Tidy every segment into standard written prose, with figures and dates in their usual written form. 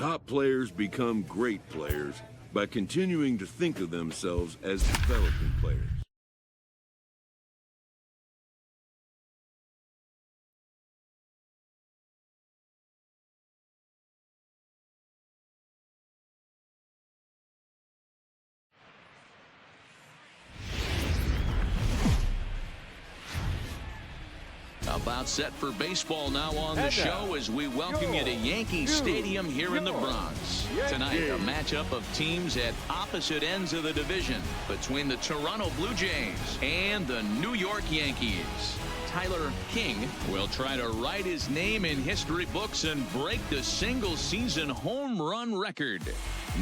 Top players become great players by continuing to think of themselves as developing players. About set for baseball now on the show as we welcome you to Yankee Stadium here in the Bronx. Tonight, a matchup of teams at opposite ends of the division between the Toronto Blue Jays and the New York Yankees. Tyler King will try to write his name in history books and break the single-season home run record.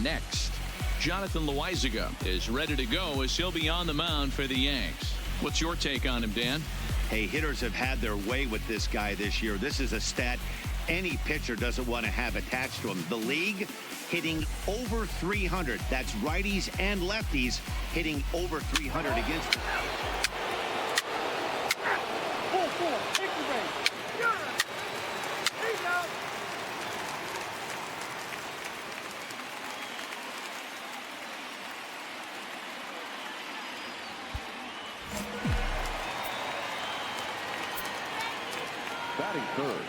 Next, Jonathan Loizaga is ready to go as he'll be on the mound for the Yanks. What's your take on him, Dan? Hey, hitters have had their way with this guy this year. This is a stat any pitcher doesn't want to have attached to him. The league hitting over 300. That's righties and lefties hitting over 300 against him. Batting third,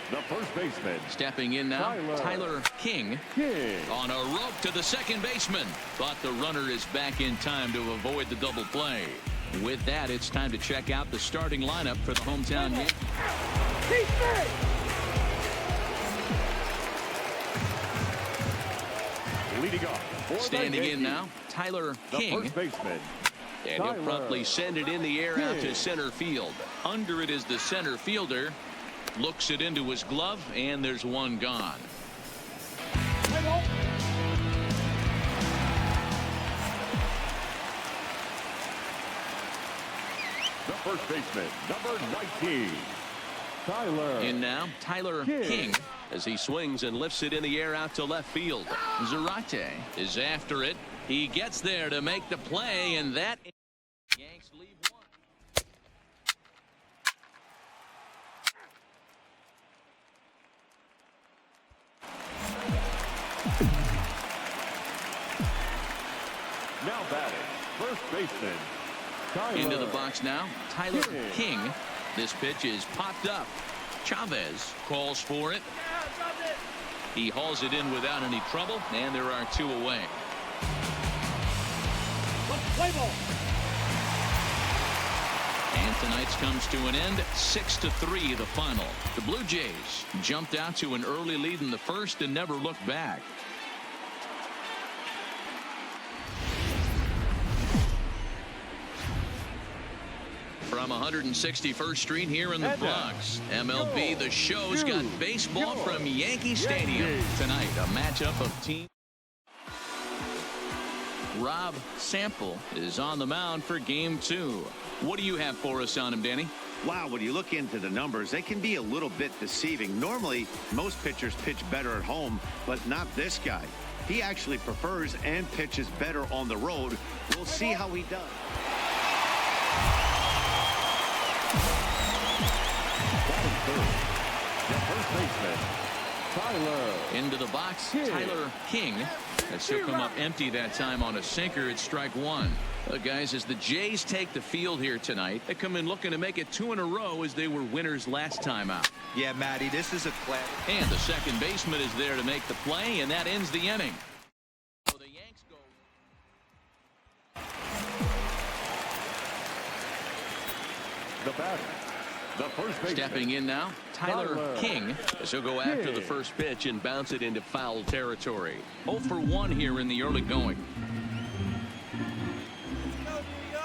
the first baseman. Stepping in now, Tyler King on a rope to the second baseman. But the runner is back in time to avoid the double play. With that, it's time to check out the starting lineup for the hometown Yankees. Leading off. Standing in now, Tyler King. The first baseman. And he'll promptly send it in the air out to center field. Under it is the center fielder. Looks it into his glove, and there's one gone. The first baseman, number 19, Tyler. In now, Tyler King as he swings and lifts it in the air out to left field. Zarate is after it. He gets there to make the play, and that Yanks lead one. Now batting, first baseman, Tyler. Into the box now, Tyler King. This pitch is popped up. Chavez calls for it. He hauls it in without any trouble, and there are two away. And tonight's comes to an end, 6-3 the final. The Blue Jays jumped out to an early lead in the first and never looked back. From 161st Street here in the Bronx, MLB The Show's got baseball from Yankee Stadium. Tonight, a matchup of teams. Rob Sample is on the mound for game 2. What do you have for us on him, Danny? Wow, when you look into the numbers, they can be a little bit deceiving. Normally, most pitchers pitch better at home, but not this guy. He actually prefers and pitches better on the road. We'll see how he does. The first baseman, Tyler. Into the box, Tyler King. As he'll come up empty that time on a sinker at strike one. Guys, as the Jays take the field here tonight, they come in looking to make it 2 in a row as they were winners last time out. Yeah, Matty, this is a class. And the second baseman is there to make the play, and that ends the inning. So the Yanks go. The batter, the first baseman. Stepping in now, Tyler King, as he'll go after the first pitch and bounce it into foul territory. 0 for 1 here in the early going.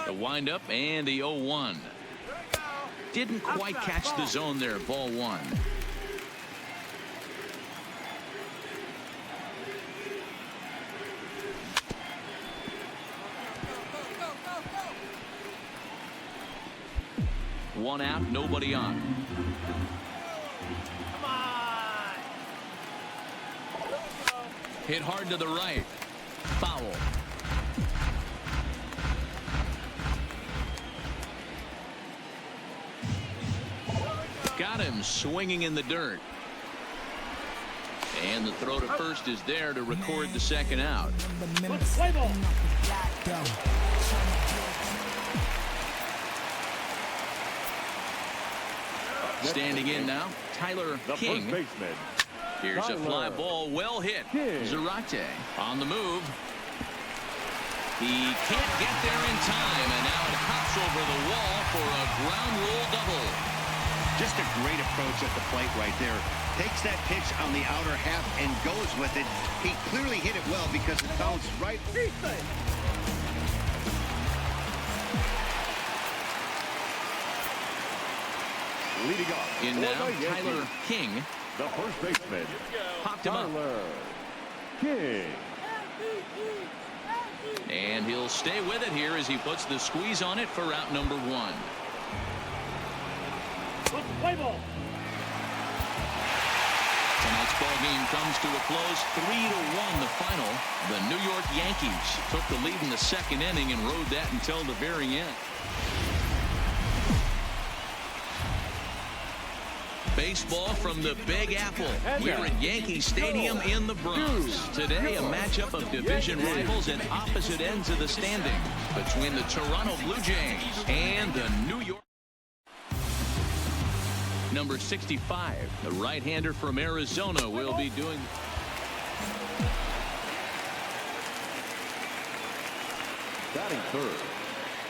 The windup and the 0-1. Didn't quite catch the zone there, ball 1. One out, nobody on. Come on. Hit hard to the right. Foul. Got him swinging in the dirt. And the throw to first is there to record the second out. Standing in now, Tyler King. Here's a fly ball, well hit. Zarate on the move. He can't get there in time, and now it hops over the wall for a ground rule double. Just a great approach at the plate right there. Takes that pitch on the outer half and goes with it. He clearly hit it well because it bounced right. Leading off. In now, Tyler King. The first baseman. Popped him up. King. And he'll stay with it here as he puts the squeeze on it for out number one. Tonight's ball game comes to a close, 3-1 the final. The New York Yankees took the lead in the second inning and rode that until the very end. Baseball from the Big Apple. We're at Yankee Stadium in the Bronx. Today, a matchup of division rivals at opposite ends of the standing between the Toronto Blue Jays and the New York. Number 65, the right-hander from Arizona, will be doing. Batting third.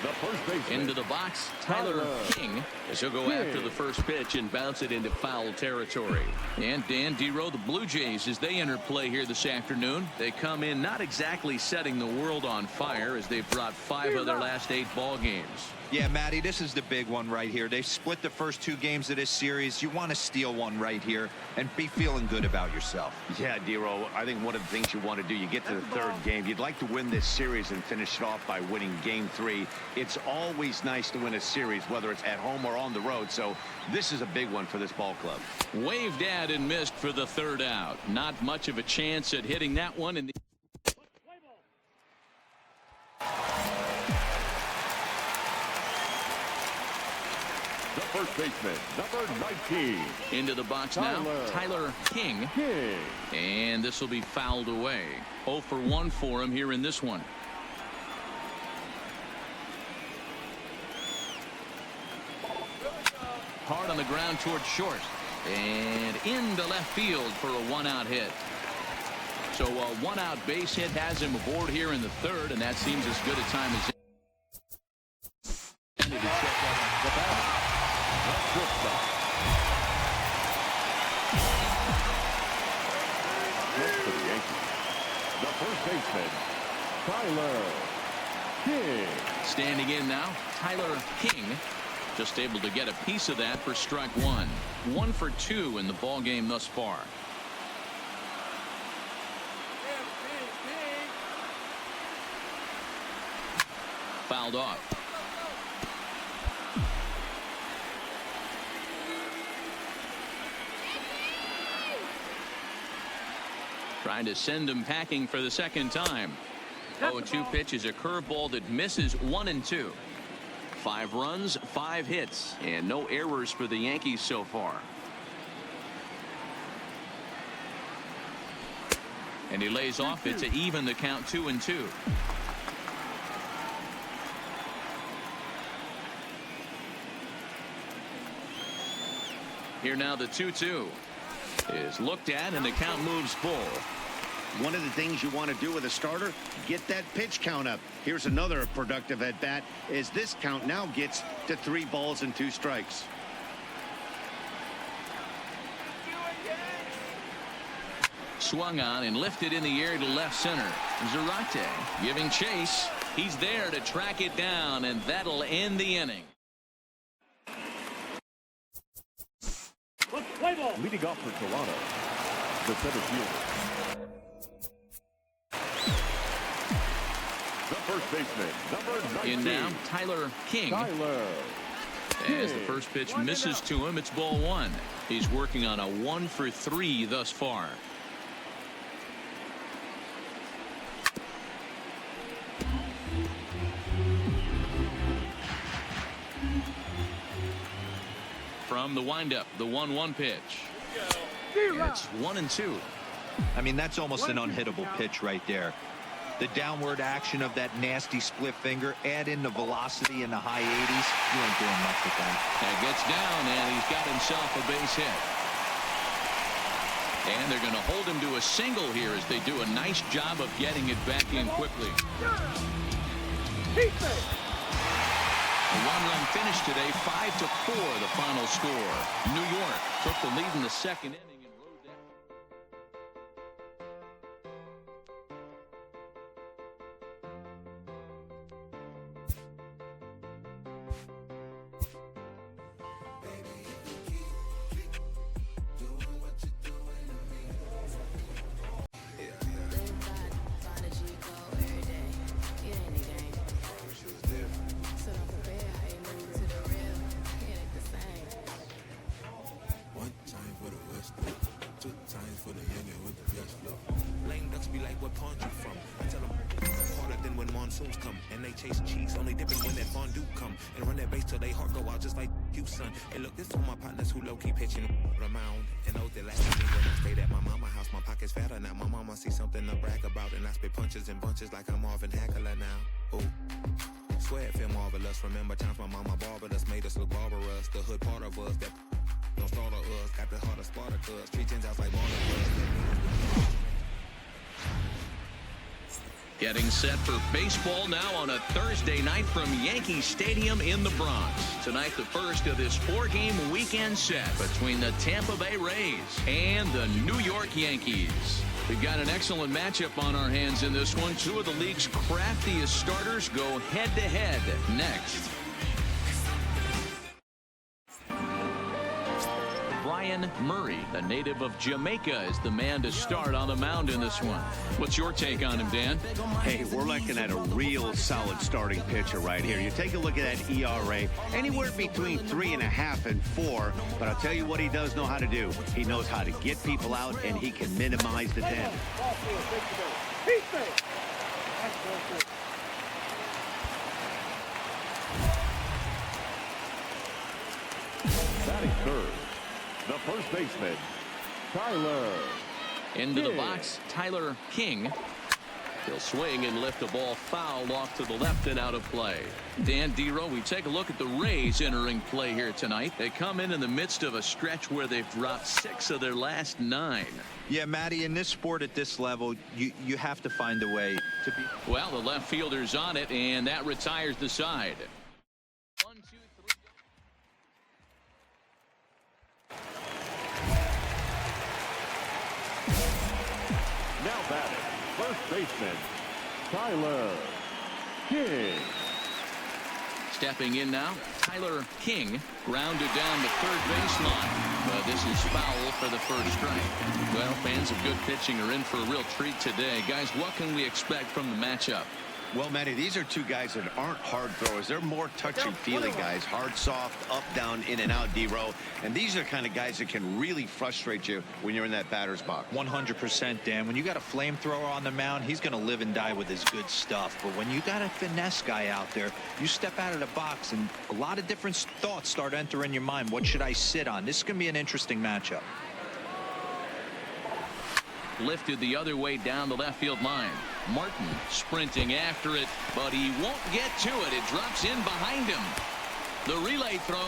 The first baseman. Into the box, Tyler King, as he'll go after the first pitch and bounce it into foul territory. And Dan Dero, the Blue Jays, as they enter play here this afternoon, they come in not exactly setting the world on fire as they've brought 5 of their last 8 ball games. Yeah, Matty, this is the big one right here. They've split the first 2 games of this series. You want to steal one right here and be feeling good about yourself. Yeah, Dero, I think one of the things you want to do, you get to the third game, you'd like to win this series and finish it off by winning game 3. It's always nice to win a series, whether it's at home or on the road. So this is a big one for this ball club. Waved at and missed for the third out. Not much of a chance at hitting that one in the. The first baseman, number 19. Into the box now, Tyler King. And this will be fouled away. 0 for 1 for him here in this one. Hard on the ground towards short. And into left field for a 1-out hit. So a 1-out base hit has him aboard here in the third, and that seems as good a time as any to check out the bat. Next for the Yankees, the first baseman, Tyler King. Standing in now, Tyler King. Just able to get a piece of that for strike 1. 1 for 2 in the ball game thus far. Fouled off. Trying to send him packing for the second time. 0-2 pitch is a curveball that misses 1 and 2. 5 runs, 5 hits, and no errors for the Yankees so far. And he lays off it to even the count 2 and 2. Here now the 2-2 is looked at and the count moves full. One of the things you want to do with a starter, get that pitch count up. Here's another productive at bat as this count now gets to 3 balls and 2 strikes. Swung on and lifted in the air to left center. Zarate giving chase. He's there to track it down, and that'll end the inning. Leading off for Toronto, the center fielder. The first baseman, number 19. In now, Tyler King. As the first pitch misses to him, it's ball 1. He's working on a 1 for 3 thus far. From the windup, the 1-1 pitch. It's 1 and 2. I mean, that's almost an unhittable pitch right there. The downward action of that nasty split finger, add in the velocity in the high 80s, you ain't doing much with that. That gets down, and he's got himself a base hit. And they're going to hold him to a single here as they do a nice job of getting it back in quickly. A one-run finish today, 5-4, the final score. New York took the lead in the second inning. And they chase cheeks, only dipping when that fondue come. And run that base till they heart go out just like you, son. And look, this for my partners who low-key pitching the mound. And those that last me when I stayed at my mama house. My pocket's fatter now. My mama see something to brag about. And I spit punches and bunches like I'm Marvin Hagler now. Ooh. Swear it feel marvelous. Remember times my mama barbered us, made us look barbarous. The hood part of us that don't start of us. Got the heart of Spartacus. Treat Gentiles like Barnabas. Getting set for baseball now on a Thursday night from Yankee Stadium in the Bronx. Tonight, the first of this four-game weekend set between the Tampa Bay Rays and the New York Yankees. We've got an excellent matchup on our hands in this one. Two of the league's craftiest starters go head-to-head next. Brian Murray, a native of Jamaica, is the man to start on the mound in this one. What's your take on him, Dan? Hey, we're looking at a real solid starting pitcher right here. You take a look at that ERA, anywhere between 3.5 and 4. But I'll tell you what he does know how to do. He knows how to get people out, and he can minimize the damage. Batting third, the first baseman, Tyler. Into the box, Tyler King. He'll swing and lift the ball foul off to the left and out of play. Dan Dero, we take a look at the Rays entering play here tonight. They come in the midst of a stretch where they've dropped 6 of their last 9. Yeah, Matty, in this sport at this level, you have to find a way to be. Well, the left fielder's on it, and that retires the side. 1, 2, 3. Now batting, first baseman, Tyler King. Stepping in now, Tyler King grounded down the third baseline. But this is foul for the first strike. Well, fans of good pitching are in for a real treat today. Guys, what can we expect from the matchup? Well, Matty, these are two guys that aren't hard throwers. They're more touchy-feely guys. Hard, soft, up, down, in and out, D-row. And these are the kind of guys that can really frustrate you when you're in that batter's box. 100%, Dan. When you got a flamethrower on the mound, he's going to live and die with his good stuff. But when you got a finesse guy out there, you step out of the box and a lot of different thoughts start entering your mind. What should I sit on? This is going to be an interesting matchup. Lifted the other way down the left field line. Martin sprinting after it, but he won't get to it. It drops in behind him. The relay throw.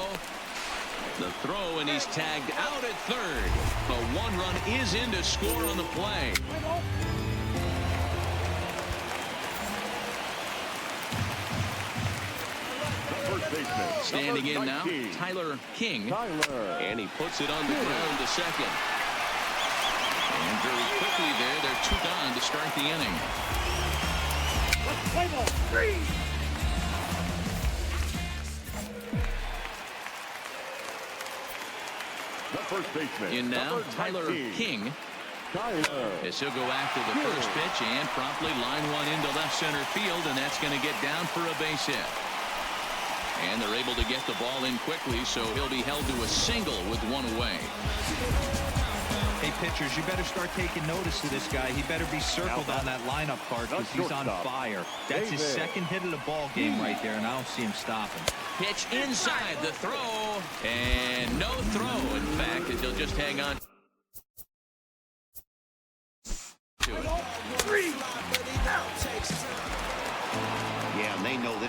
The throw, and he's tagged out at third. A one-run is in to score on the play. Standing in now, Tyler King. And he puts it on the ground to second. And very quickly there, they're 2 gone to start the inning. Play ball, 3. The first baseman. In now, Tyler King. As he'll go after the first pitch and promptly line one into left center field, and that's going to get down for a base hit. And they're able to get the ball in quickly, so he'll be held to a single with 1 away. Hey, pitchers, you better start taking notice of this guy. He better be circled on that lineup card because he's on fire. That's his second hit of the ball game right there, and I don't see him stopping. Pitch inside the throw, and no throw, in fact, as he'll just hang on.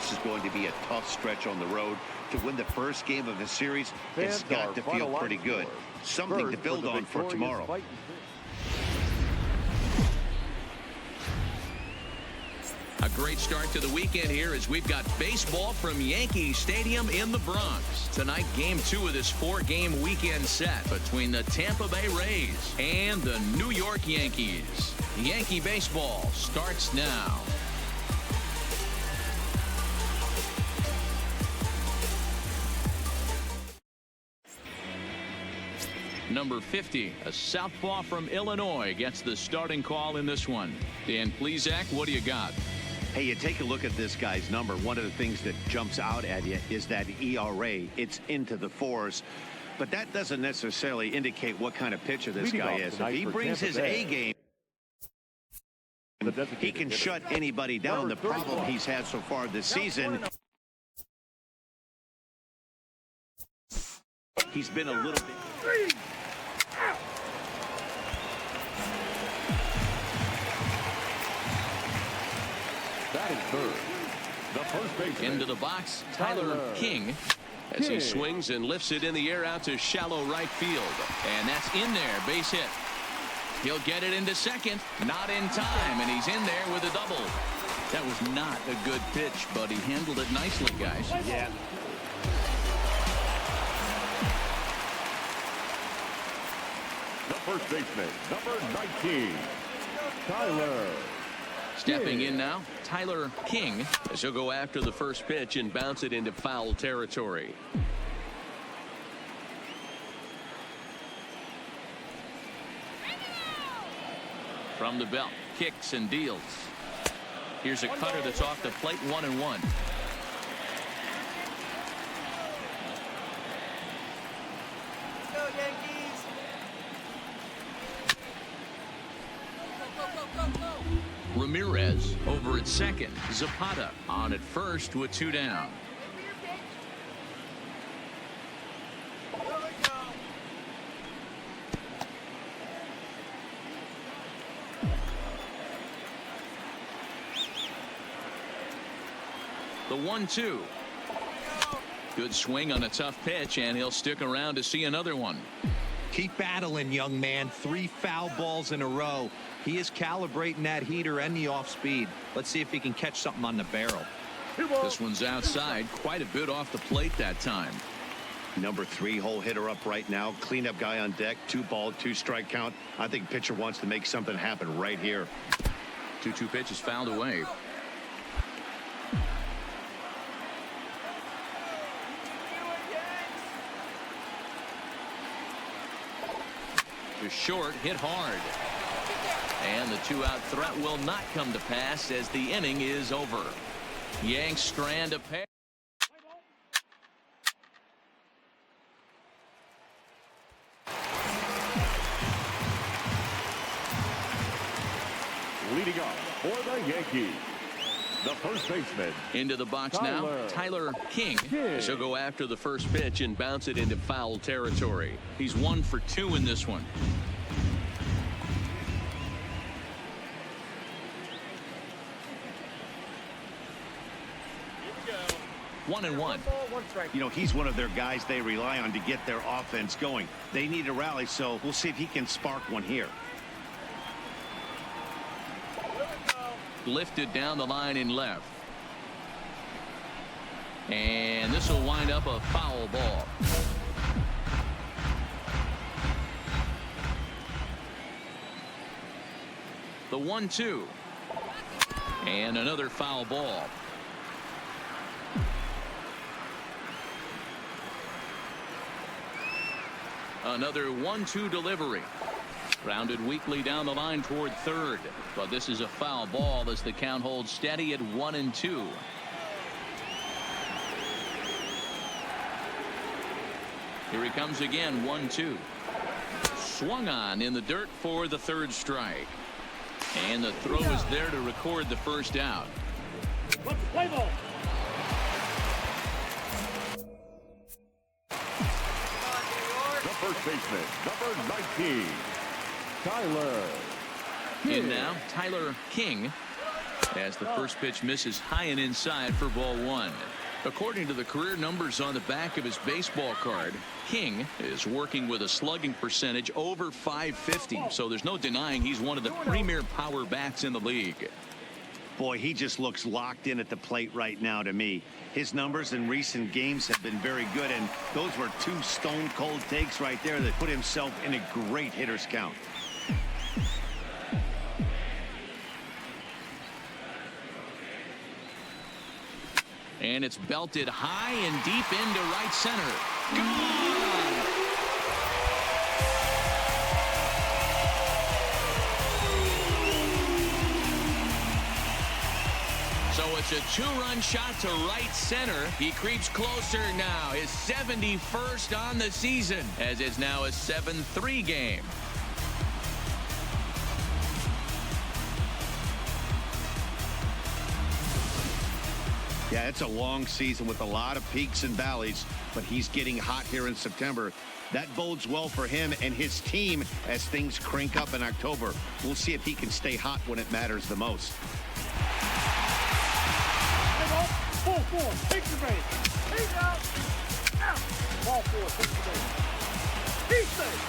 this is going to be a tough stretch on the road. To win the first game of the series, it's got to feel pretty good. Something to build on for tomorrow. A great start to the weekend here as we've got baseball from Yankee Stadium in the Bronx. Tonight, Game 2 of this 4-game weekend set between the Tampa Bay Rays and the New York Yankees. Yankee baseball starts now. Number 50, a southpaw from Illinois, gets the starting call in this one. Dan Plesac, what do you got? Hey, you take a look at this guy's number. One of the things that jumps out at you is that ERA. It's into the 4s. But that doesn't necessarily indicate what kind of pitcher this guy is. If he brings his A game, he can shut anybody down. The problem he's had so far this season, he's been a little bit... That is third. The first baseman. Into the box, Tyler King, as he swings and lifts it in the air out to shallow right field. And that's in there, base hit. He'll get it into second, not in time, and he's in there with a double. That was not a good pitch, but he handled it nicely, guys. Yeah. The first baseman, number 19, Tyler. Stepping in now, Tyler King, as he'll go after the first pitch and bounce it into foul territory. From the belt, kicks and deals. Here's a cutter that's off the plate, 1-1. Ramirez over at second. Zapata on at first with 2 down. The 1-2. Good swing on a tough pitch, and he'll stick around to see another one. Keep battling, young man. 3 foul balls in a row. He is calibrating that heater and the off speed. Let's see if he can catch something on the barrel. This one's outside, quite a bit off the plate that time. Number 3 hole hitter up right now. Cleanup guy on deck. 2-ball, 2-strike count. I think pitcher wants to make something happen right here. 2-2 pitch is fouled away. To short, hit hard. And the 2-out threat will not come to pass as the inning is over. Yanks strand a pair. Leading off for the Yankees, the first baseman. Into the box now, Tyler King. He'll go after the first pitch and bounce it into foul territory. He's 1 for 2 in this one. One and one. You know, he's one of their guys they rely on to get their offense going. They need a rally, so we'll see if he can spark one here. Lifted down the line in left. And this will wind up a foul ball. The 1-2. And another foul ball. Another 1-2 delivery. Grounded weakly down the line toward third. But this is a foul ball as the count holds steady at 1-2. Here he comes again, 1-2. Swung on in the dirt for the third strike. And the throw is there to record the first out. Play ball. First baseman, number 19, Tyler. In now, Tyler King. as the first pitch misses high and inside for ball one. According to the career numbers on the back of his baseball card, King is working with a slugging percentage over .550, so there's no denying he's one of the premier power bats in the league. Boy, he just looks locked in at the plate right now to me. His numbers in recent games have been very good, and those were two stone-cold takes right there that put himself in a great hitter's count. And it's belted high and deep into right center. Gone! So it's a two-run shot to right center. He creeps closer now. His 71st on the season, as it's now a 7-3 game. Yeah, it's a long season with a lot of peaks and valleys, but he's getting hot here in September. That bodes well for him and his team as things crank up in October. We'll see if he can stay hot when it matters the most. Ball four, take the base. He's out. Out. Ball four, take the base. He's safe.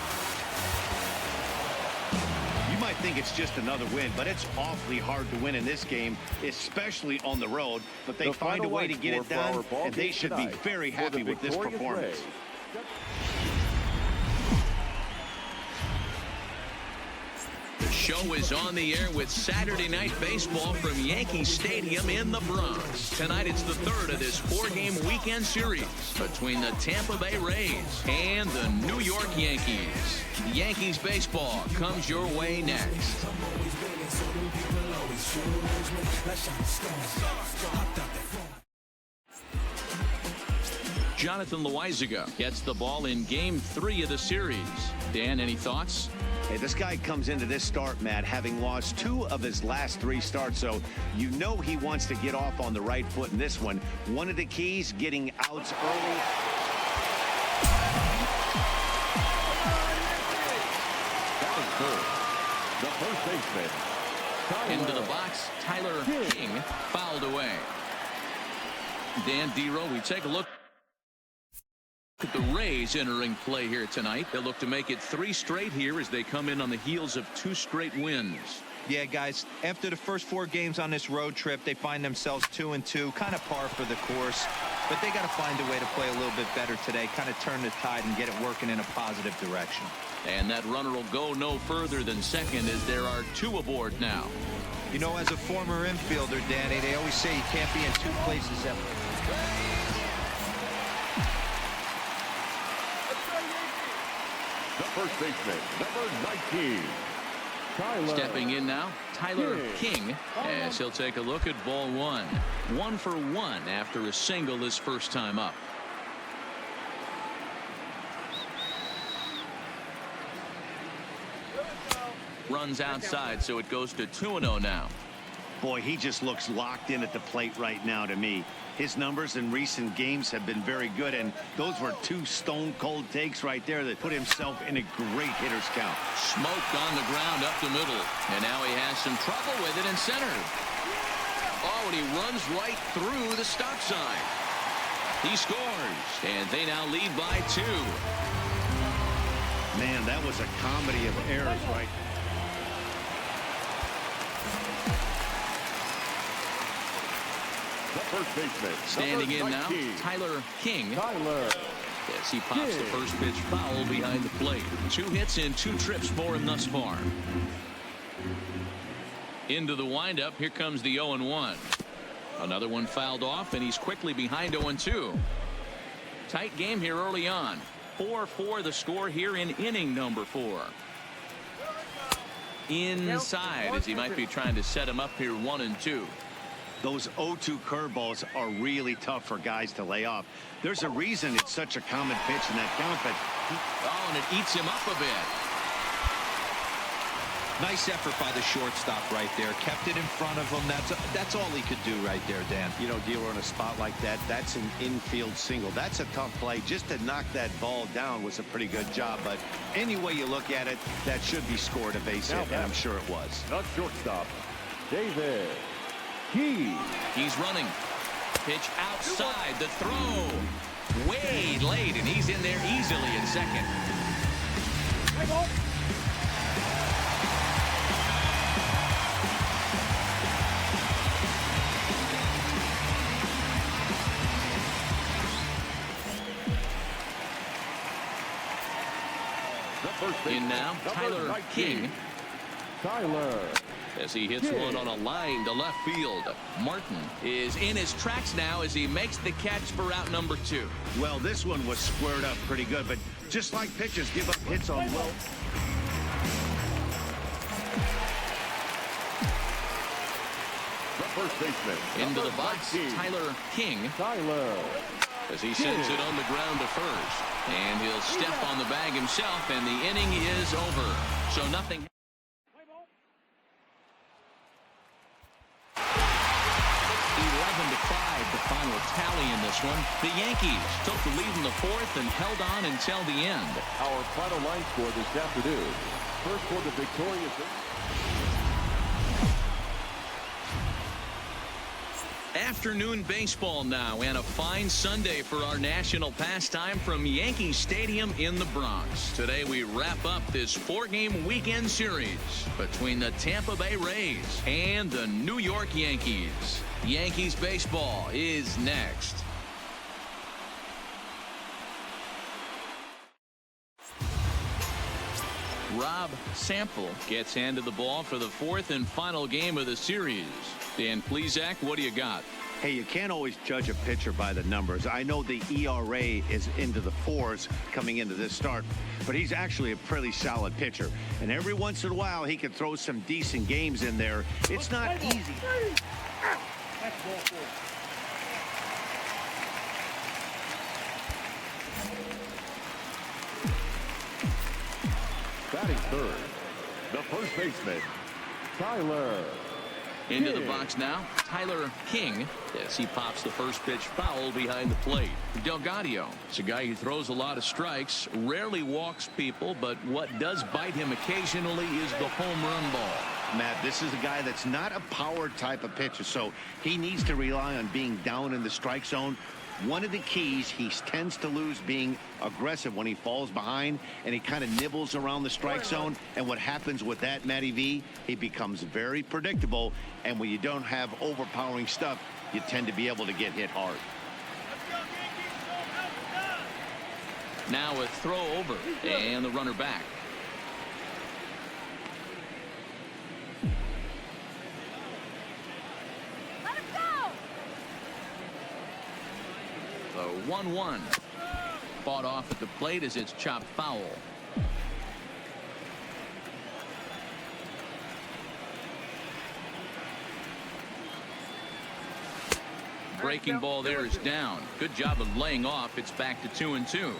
You might think it's just another win, but it's awfully hard to win in this game, especially on the road. But they find a way to get it done, and they should be very happy with this performance. The show is on the air with Saturday Night Baseball from Yankee Stadium in the Bronx. Tonight it's the third of this four-game weekend series between the Tampa Bay Rays and the New York Yankees. Yankees baseball comes your way next. Jonathan Loizaga gets the ball in Game 3 of the series. Dan, any thoughts? Hey, this guy comes into this start, Matt, having lost 2 of his last 3 starts, so you know he wants to get off on the right foot in this one. One of the keys, getting outs early. That is good. The first baseman. Into the box, Tyler King fouled away. Dan Dero, we take a look at the Rays entering play here tonight. They'll look to make it 3 straight here as they come in on the heels of 2 straight wins. Yeah, guys, after the first 4 games on this road trip, they find themselves 2-2, kind of par for the course. But they got to find a way to play a little bit better today, kind of turn the tide and get it working in a positive direction. And that runner will go no further than second as there are 2 aboard now. You know, as a former infielder, Danny, they always say you can't be in 2 places at once. The first baseman, number 19. Stepping in now, Tyler King, as he'll take a look at ball 1. 1 for 1 after a single his first time up. Runs outside, so it goes to 2-0 now. Boy, he just looks locked in at the plate right now to me. His numbers in recent games have been very good, and those were 2 stone-cold takes right there that put himself in a great hitter's count. Smoked on the ground up the middle, and now he has some trouble with it in center. Oh, and he runs right through the stop sign. He scores, and they now lead by 2. Man, that was a comedy of errors right there. First baseman. Standing in now, Tyler King. As he pops the first pitch foul behind the plate. 2 hits and 2 trips for him thus far. Into the windup, here comes the 0-1. Another one fouled off, and he's quickly behind 0-2. Tight game here early on. 4-4 the score here in inning number 4. Inside, as he might be trying to set him up here 1-2. Those 0-2 curveballs are really tough for guys to lay off. There's a reason it's such a common pitch in that count, but... Oh, and it eats him up a bit. Nice effort by the shortstop right there. Kept it in front of him. That's all he could do right there, Dan. You know, dealer in a spot like that, that's an infield single. That's a tough play. Just to knock that ball down was a pretty good job. But any way you look at it, that should be scored a base hit, and I'm sure it was. The shortstop, David. Key. He's running. Pitch outside. The throw. Way late, and he's in there easily in second. Hey, ball. In now, Tyler King. Tyler. As he hits one on a line to left field. Martin is in his tracks now as he makes the catch for out number 2. Well, this one was squared up pretty good, but just like pitchers give up hits on low. The first baseman. Into the box, Tyler King. Tyler. As he sends it on the ground to first. And he'll step on the bag himself, and the inning is over. So nothing. 11-5, the final tally in this one. The Yankees took the lead in the 4th and held on until the end. Our final line score this afternoon. First for the victorious. Afternoon baseball now, and a fine Sunday for our national pastime from Yankee Stadium in the Bronx. Today we wrap up this 4-game weekend series between the Tampa Bay Rays and the New York Yankees. Yankees baseball is next. Rob Sample gets handed the ball for the 4th and final game of the series. Dan Plesac, what do you got? Hey, you can't always judge a pitcher by the numbers. I know the ERA is into the 4s coming into this start, but he's actually a pretty solid pitcher. And every once in a while, he can throw some decent games in there. It's not easy. That's ball 4. Batting third. The first baseman. Tyler. Into the box now, Tyler King, as he pops the first pitch foul behind the plate. Delgado is a guy who throws a lot of strikes, rarely walks people, but what does bite him occasionally is the home run ball. Matt, this is a guy that's not a power type of pitcher, so he needs to rely on being down in the strike zone. One of the keys, he tends to lose being aggressive when he falls behind, and he kind of nibbles around the strike zone. And what happens with that, Matty V, he becomes very predictable. And when you don't have overpowering stuff, you tend to be able to get hit hard. Now a throw over, and the runner back. The 1-1 fought off at the plate as it's chopped foul. Breaking ball there is down. Good job of laying off. It's back to 2-2.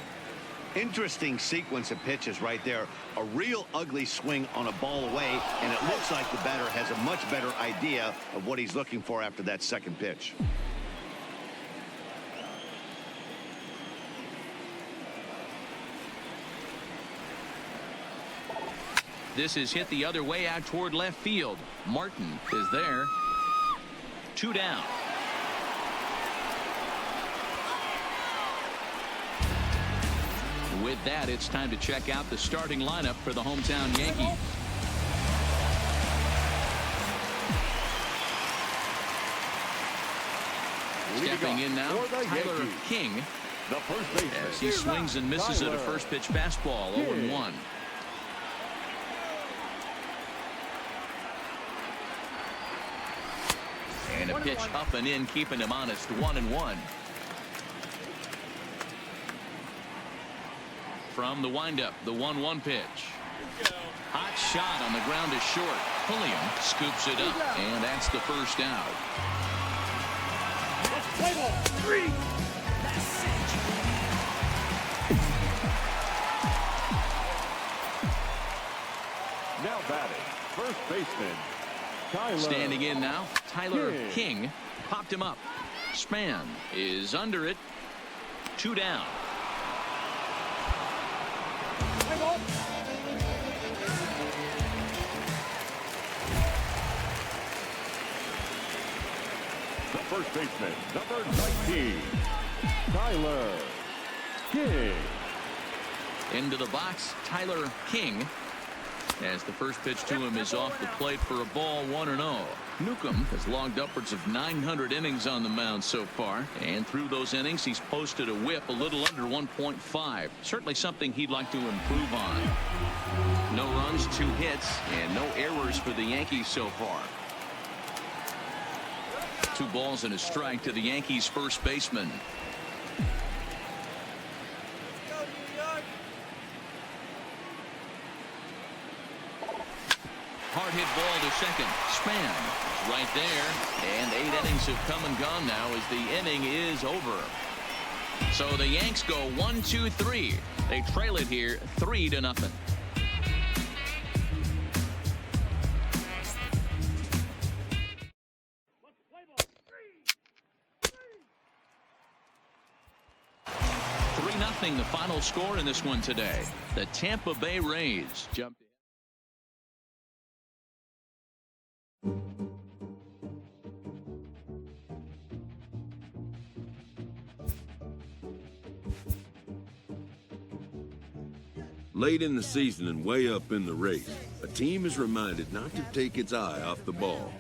Interesting sequence of pitches right there. A real ugly swing on a ball away, and it looks like the batter has a much better idea of what he's looking for after that second pitch. This is hit the other way out toward left field. Martin is there. 2 down. With that, it's time to check out the starting lineup for the hometown Yankees. Stepping in now, Tyler King, The first baseman. as he swings and misses at a first pitch fastball, 0-1. And a pitch up and in, keeping him honest, 1-1. From the windup, the 1-1 pitch. Hot shot on the ground is short. Pulliam scoops it up, and that's the first out. Play ball 3. Now batting. First baseman. Tyler. Standing in now, Tyler King popped him up. Span is under it. 2 down. Play ball. first baseman, number 19, Tyler King. Into the box, Tyler King, as the first pitch to him is off the plate for a ball, 1-0. Newcomb has logged upwards of 900 innings on the mound so far, and through those innings he's posted a whip a little under 1.5. Certainly something he'd like to improve on. No runs, 2 hits, and no errors for the Yankees so far. 2 balls and a strike to the Yankees first baseman. Hard hit ball to second. Span is right there. And 8 innings have come and gone now as the inning is over. So the Yanks go 1-2-3. They trail it here 3-0. The final score in this one today. The Tampa Bay Rays jumped in. Late in the season and way up in the race, a team is reminded not to take its eye off the ball.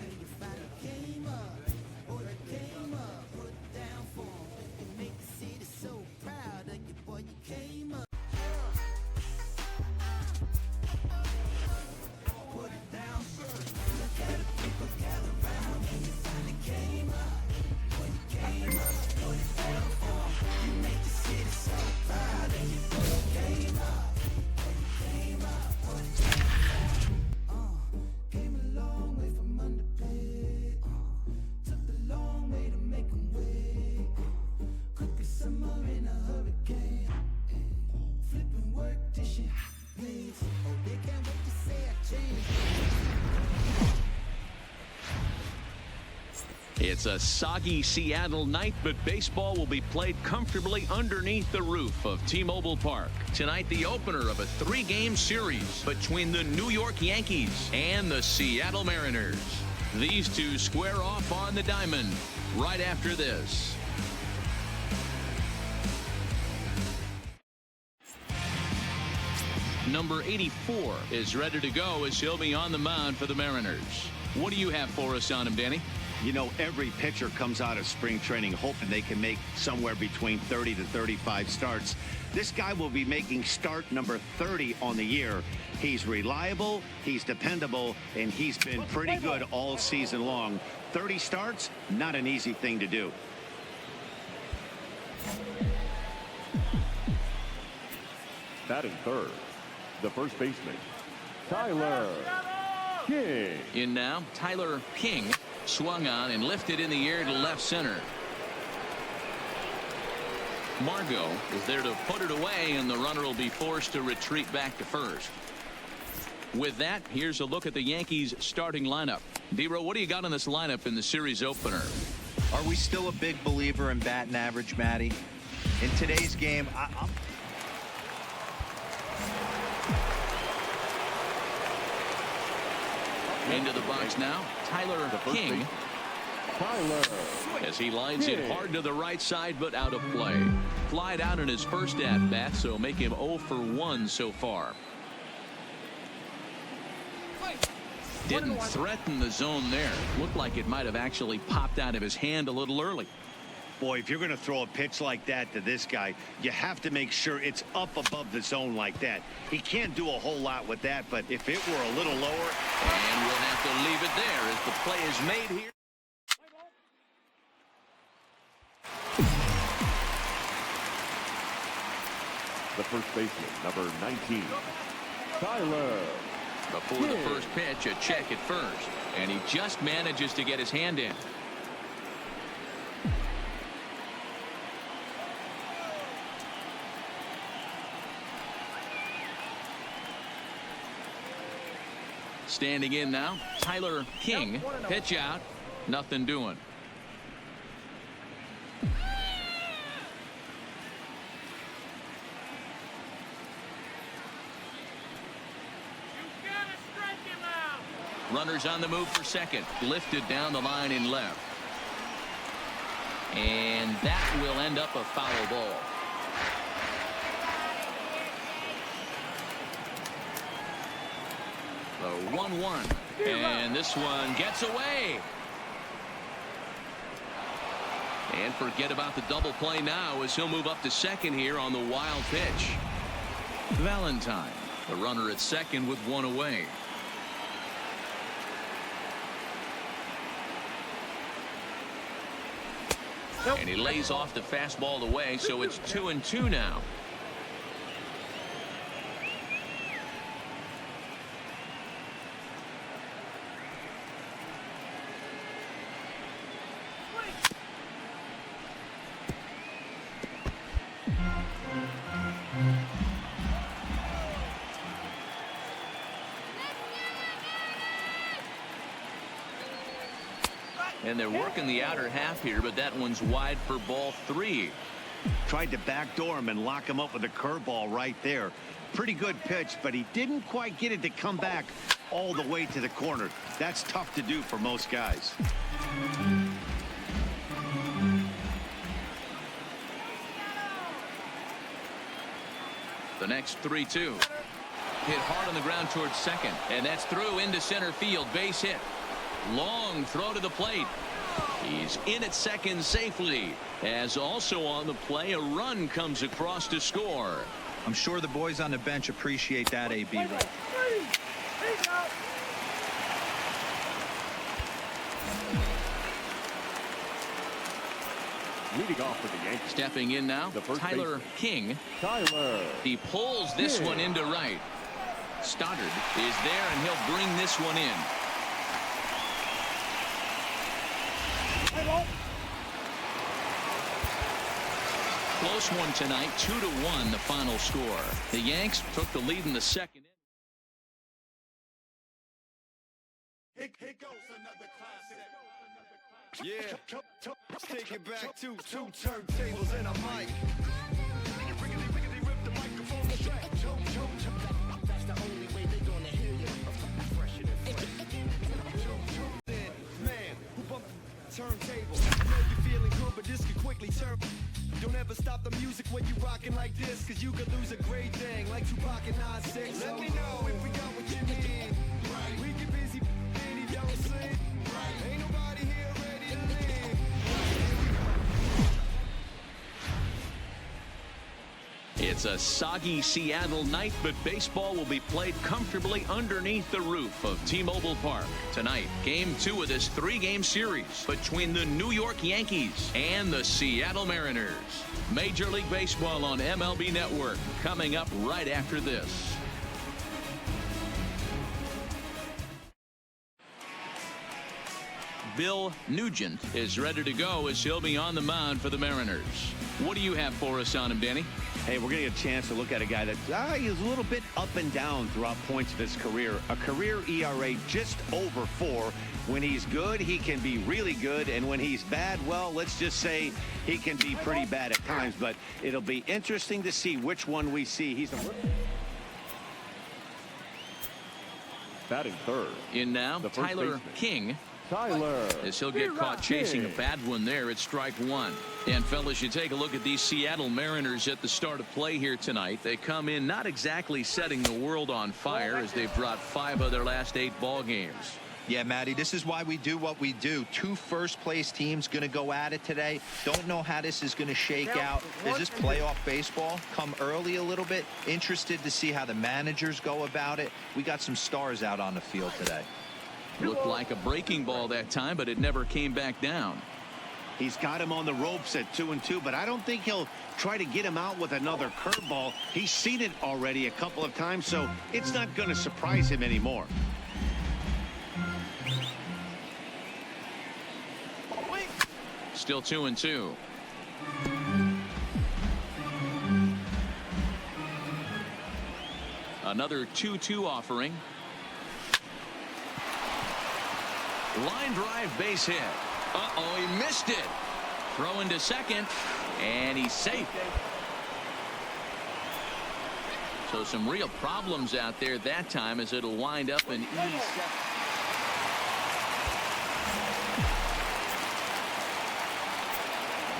It's a soggy Seattle night, but baseball will be played comfortably underneath the roof of T-Mobile Park. Tonight, the opener of a 3-game series between the New York Yankees and the Seattle Mariners. These two square off on the diamond right after this. Number 84 is ready to go as he'll be on the mound for the Mariners. What do you have for us on him, Danny? You know, every pitcher comes out of spring training hoping they can make somewhere between 30 to 35 starts. This guy will be making start number 30 on the year. He's reliable, he's dependable, and he's been pretty good all season long. 30 starts, not an easy thing to do. Batting third, the first baseman, Tyler King. In now, Tyler King. Swung on and lifted in the air to left center. Margot is there to put it away, and the runner will be forced to retreat back to first. With that, here's a look at the Yankees starting lineup. D-Row, what do you got on this lineup in the series opener? Are we still a big believer in batting average, Matty? In today's game, I'm into the box now, Tyler King. As he lines it hard to the right side, but out of play. Flied out in his first at-bat, so make him 0 for 1 so far. Didn't threaten the zone there. Looked like it might have actually popped out of his hand a little early. Boy, if you're going to throw a pitch like that to this guy, you have to make sure it's up above the zone like that. He can't do a whole lot with that, but if it were a little lower... And we'll have to leave it there as the play is made here. The first baseman, number 19, Tyler Before the first pitch, a check at first. And he just manages to get his hand in. Standing in now, Tyler King. Pitch out. Nothing doing. Runners on the move for second. Lifted down the line in left. And that will end up a foul ball. The 1-1. And this one gets away. And forget about the double play now as he'll move up to second here on the wild pitch. Valentine, the runner at second with one away. And he lays off the fastball away, so it's 2-2 now. And they're working the outer half here, but that one's wide for ball 3. Tried to backdoor him and lock him up with a curveball right there. Pretty good pitch, but he didn't quite get it to come back all the way to the corner. That's tough to do for most guys. The next 3-2. Hit hard on the ground towards second, and that's through into center field. Base hit. Long throw to the plate. He's in at second safely, as also on the play a run comes across to score. I'm sure the boys on the bench appreciate that, AB. Right? Leading off for the Yankees. Stepping in now, Tyler King. He pulls this one into right. Stoddard is there, and he'll bring this one in. Close one tonight, 2-1 the final score. The Yanks took the lead in the second. Here goes another classic. Yeah, take it back to 2 turntables and a mic. Rip the microphone the track. That's the only way they gonna hear you. Fresher than fresh. Man, who bumped the turntable? I know you're feeling good, but this could quickly turn. Don't ever stop the music when you rockin' like this, cause you could lose a great thing like Tupac and 9-6. Let me know if we got what you need. Right. We get busy and he don't sing. Right. Ain't nobody here ready to leave. It's a soggy Seattle night, but baseball will be played comfortably underneath the roof of T-Mobile Park. Tonight, Game 2 of this 3-game series between the New York Yankees and the Seattle Mariners. Major League Baseball on MLB Network coming up right after this. Bill Nugent is ready to go as he'll be on the mound for the Mariners. What do you have for us on him, Danny? Hey, we're going to get a chance to look at a guy that is a little bit up and down throughout points of his career. A career ERA just over 4. When he's good, he can be really good. And when he's bad, well, let's just say he can be pretty bad at times. But it'll be interesting to see which one we see. He's batting third. In now, Tyler King. As he'll get caught chasing a bad one there at strike 1. And fellas, you take a look at these Seattle Mariners at the start of play here tonight. They come in not exactly setting the world on fire as they've dropped 5 of their last 8 ball games. Yeah, Matty, this is why we do what we do. 2 first-place teams going to go at it today. Don't know how this is going to shake out. There's just playoff baseball. Come early a little bit. Interested to see how the managers go about it. We got some stars out on the field today. Looked like a breaking ball that time, but it never came back down. He's got him on the ropes at 2-2, but I don't think he'll try to get him out with another curveball. He's seen it already a couple of times, so it's not going to surprise him anymore. Still 2-2. Another 2-2 offering. Line drive base hit. Uh-oh, he missed it. Throw into second, and he's safe. So some real problems out there that time as it'll wind up an easy.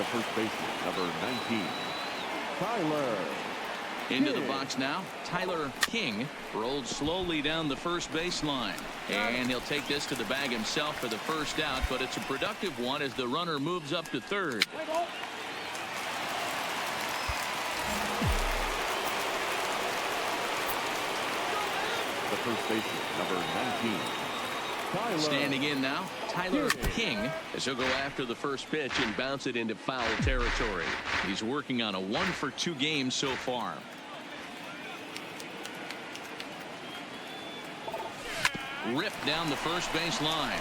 the first baseman, number 19, Tyler. Into the box now, Tyler King rolled slowly down the first baseline. And he'll take this to the bag himself for the first out, but it's a productive one as the runner moves up to third. The first baseman, number 19, Tyler. Standing in now, Tyler King, as he'll go after the first pitch and bounce it into foul territory. He's working on a 1-for-2 game so far. Ripped down the first base line.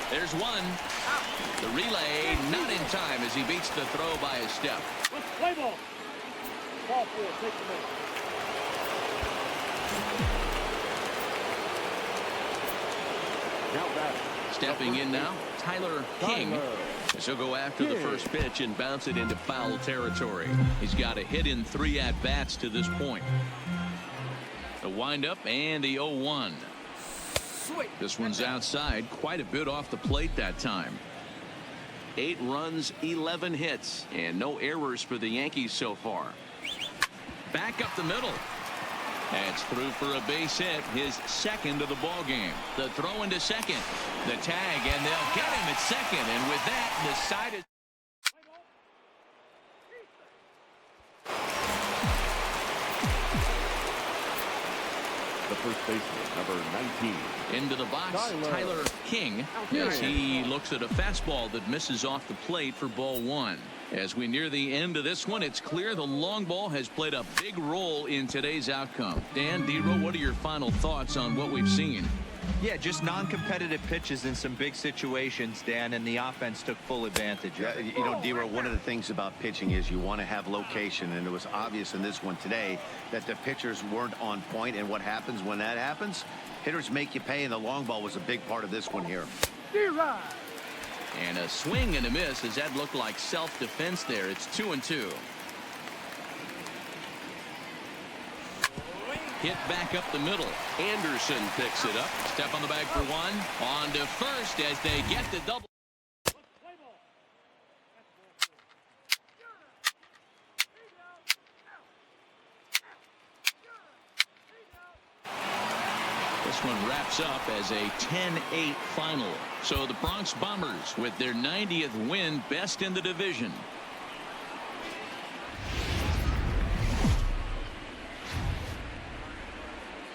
There's one. The relay not in time as he beats the throw by a step. Play ball. Ball 4, take the ball. Stepping in now, Tyler King, as he'll go after the first pitch and bounce it into foul territory. He's got a hit in 3 at-bats to this point. The windup and the 0-1. This one's outside, quite a bit off the plate that time. 8 runs, 11 hits, and no errors for the Yankees so far. Back up the middle. That's through for a base hit, his second of the ball game. The throw into second, the tag, and they'll get him at second. And with that, the side is. The first baseman, number 19. Into the box, Tyler King, as he looks at a fastball that misses off the plate for ball 1. As we near the end of this one, it's clear the long ball has played a big role in today's outcome. Dan, D-Row, what are your final thoughts on what we've seen? Yeah, just non-competitive pitches in some big situations, Dan, and the offense took full advantage of it. You know, D-Row, one of the things about pitching is you want to have location, and it was obvious in this one today that the pitchers weren't on point, and what happens when that happens? Hitters make you pay, and the long ball was a big part of this one here. And a swing and a miss as that looked like self-defense there. It's 2-2. Hit back up the middle. Anderson picks it up. Step on the bag for one. On to first as they get the double. This one wraps up as a 10-8 final. So the Bronx Bombers with their 90th win, best in the division.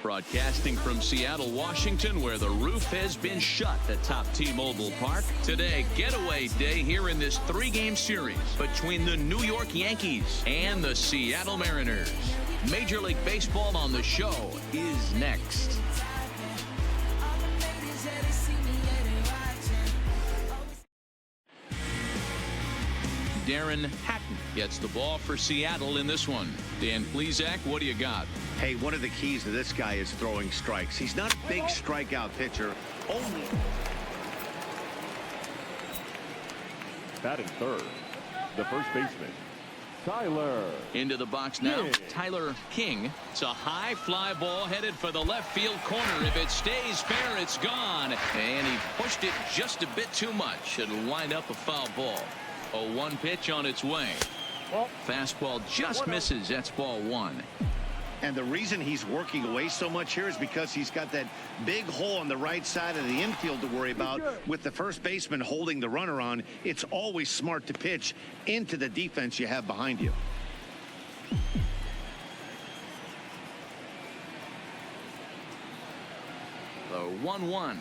Broadcasting from Seattle, Washington, where the roof has been shut atop T-Mobile Park. Today, getaway day here in this 3-game series between the New York Yankees and the Seattle Mariners. Major League Baseball on the show is next. Darren Hatton gets the ball for Seattle in this one. Dan Plesac, what do you got? Hey, one of the keys to this guy is throwing strikes. He's not a big strikeout pitcher. Only. Batting third, the first baseman, Tyler. Into the box now, Tyler King. It's a high fly ball headed for the left field corner. If it stays fair, it's gone. And he pushed it just a bit too much. It'll wind up a foul ball. A 1 pitch on its way. Fastball just misses. That's ball 1. And the reason he's working away so much here is because he's got that big hole on the right side of the infield to worry about. With the first baseman holding the runner on, it's always smart to pitch into the defense you have behind you. The 1-1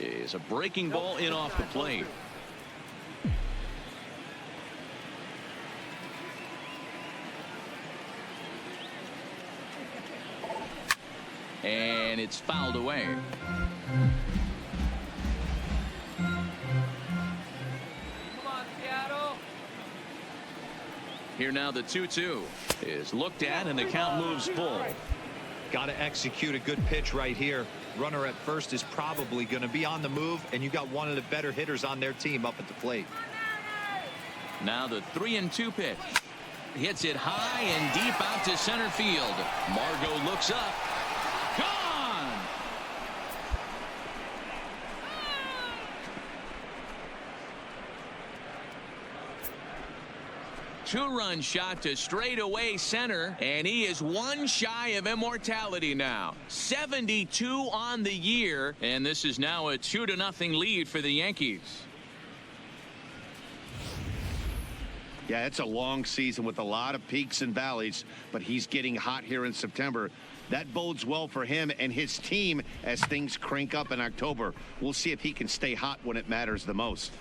is a breaking ball in off the plate. And it's fouled away. Come on, Seattle. Here now the 2-2 is looked at and the count moves full. Got to execute a good pitch right here. Runner at first is probably going to be on the move, and you got one of the better hitters on their team up at the plate. Now the 3-2 pitch. Hits it high and deep out to center field. Margot looks up. Gone! two-run shot to straightaway center, and he is one shy of immortality now. 72 on the year, and this is now a 2-0 lead for the Yankees. Yeah, it's a long season with a lot of peaks and valleys, but he's getting hot here in September. That bodes well for him and his team as things crank up in October. We'll see if he can stay hot when it matters the most.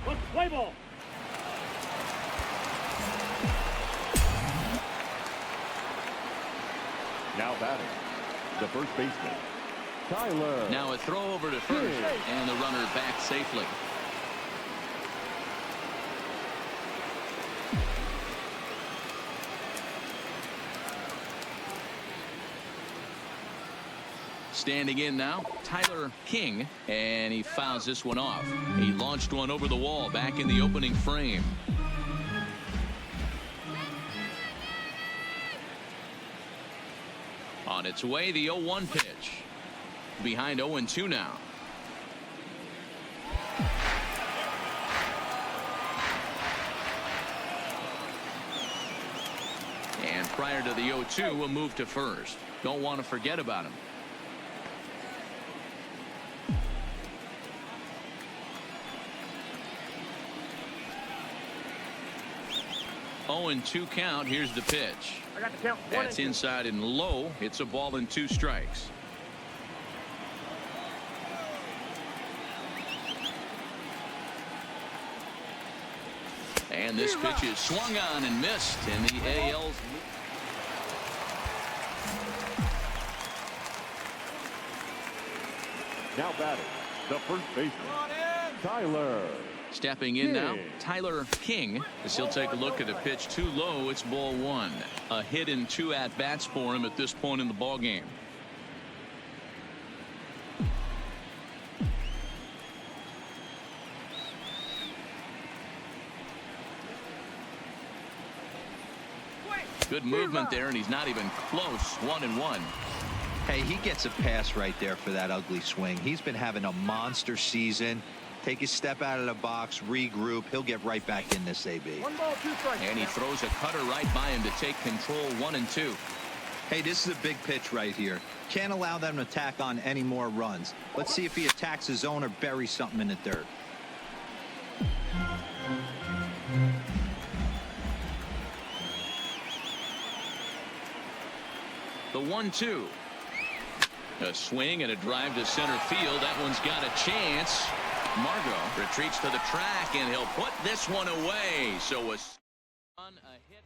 Let's play ball. Now batting, the first baseman, Tyler. Now a throw over to first, and the runner back safely. Standing in now, Tyler King, and he fouls this one off. He launched one over the wall back in the opening frame. On its way, the 0-1 pitch. Behind 0-2 now. And prior to the 0-2, a move to first. Don't want to forget about him. 0-2 count. Here's the pitch. I got the count. That's inside and low. It's a ball and 2 strikes. And this pitch is swung on and missed in the AL's. Now batting, the first baseman, Tyler. Stepping in now, Tyler King, as he'll take a look at a pitch too low. It's ball 1. A hit and 2 at-bats for him at this point in the ball game. Good movement there, and he's not even close. 1-1. Hey, he gets a pass right there for that ugly swing. He's been having a monster season. Take a step out of the box, regroup. He'll get right back in this AB. 1 ball, 2 strikes. And he throws a cutter right by him to take control. 1-2. Hey, this is a big pitch right here. Can't allow them to tack on any more runs. Let's see if he attacks his zone or buries something in the dirt. The 1-2. A swing and a drive to center field. That one's got a chance. Margot retreats to the track, and he'll put this one away. So a hit.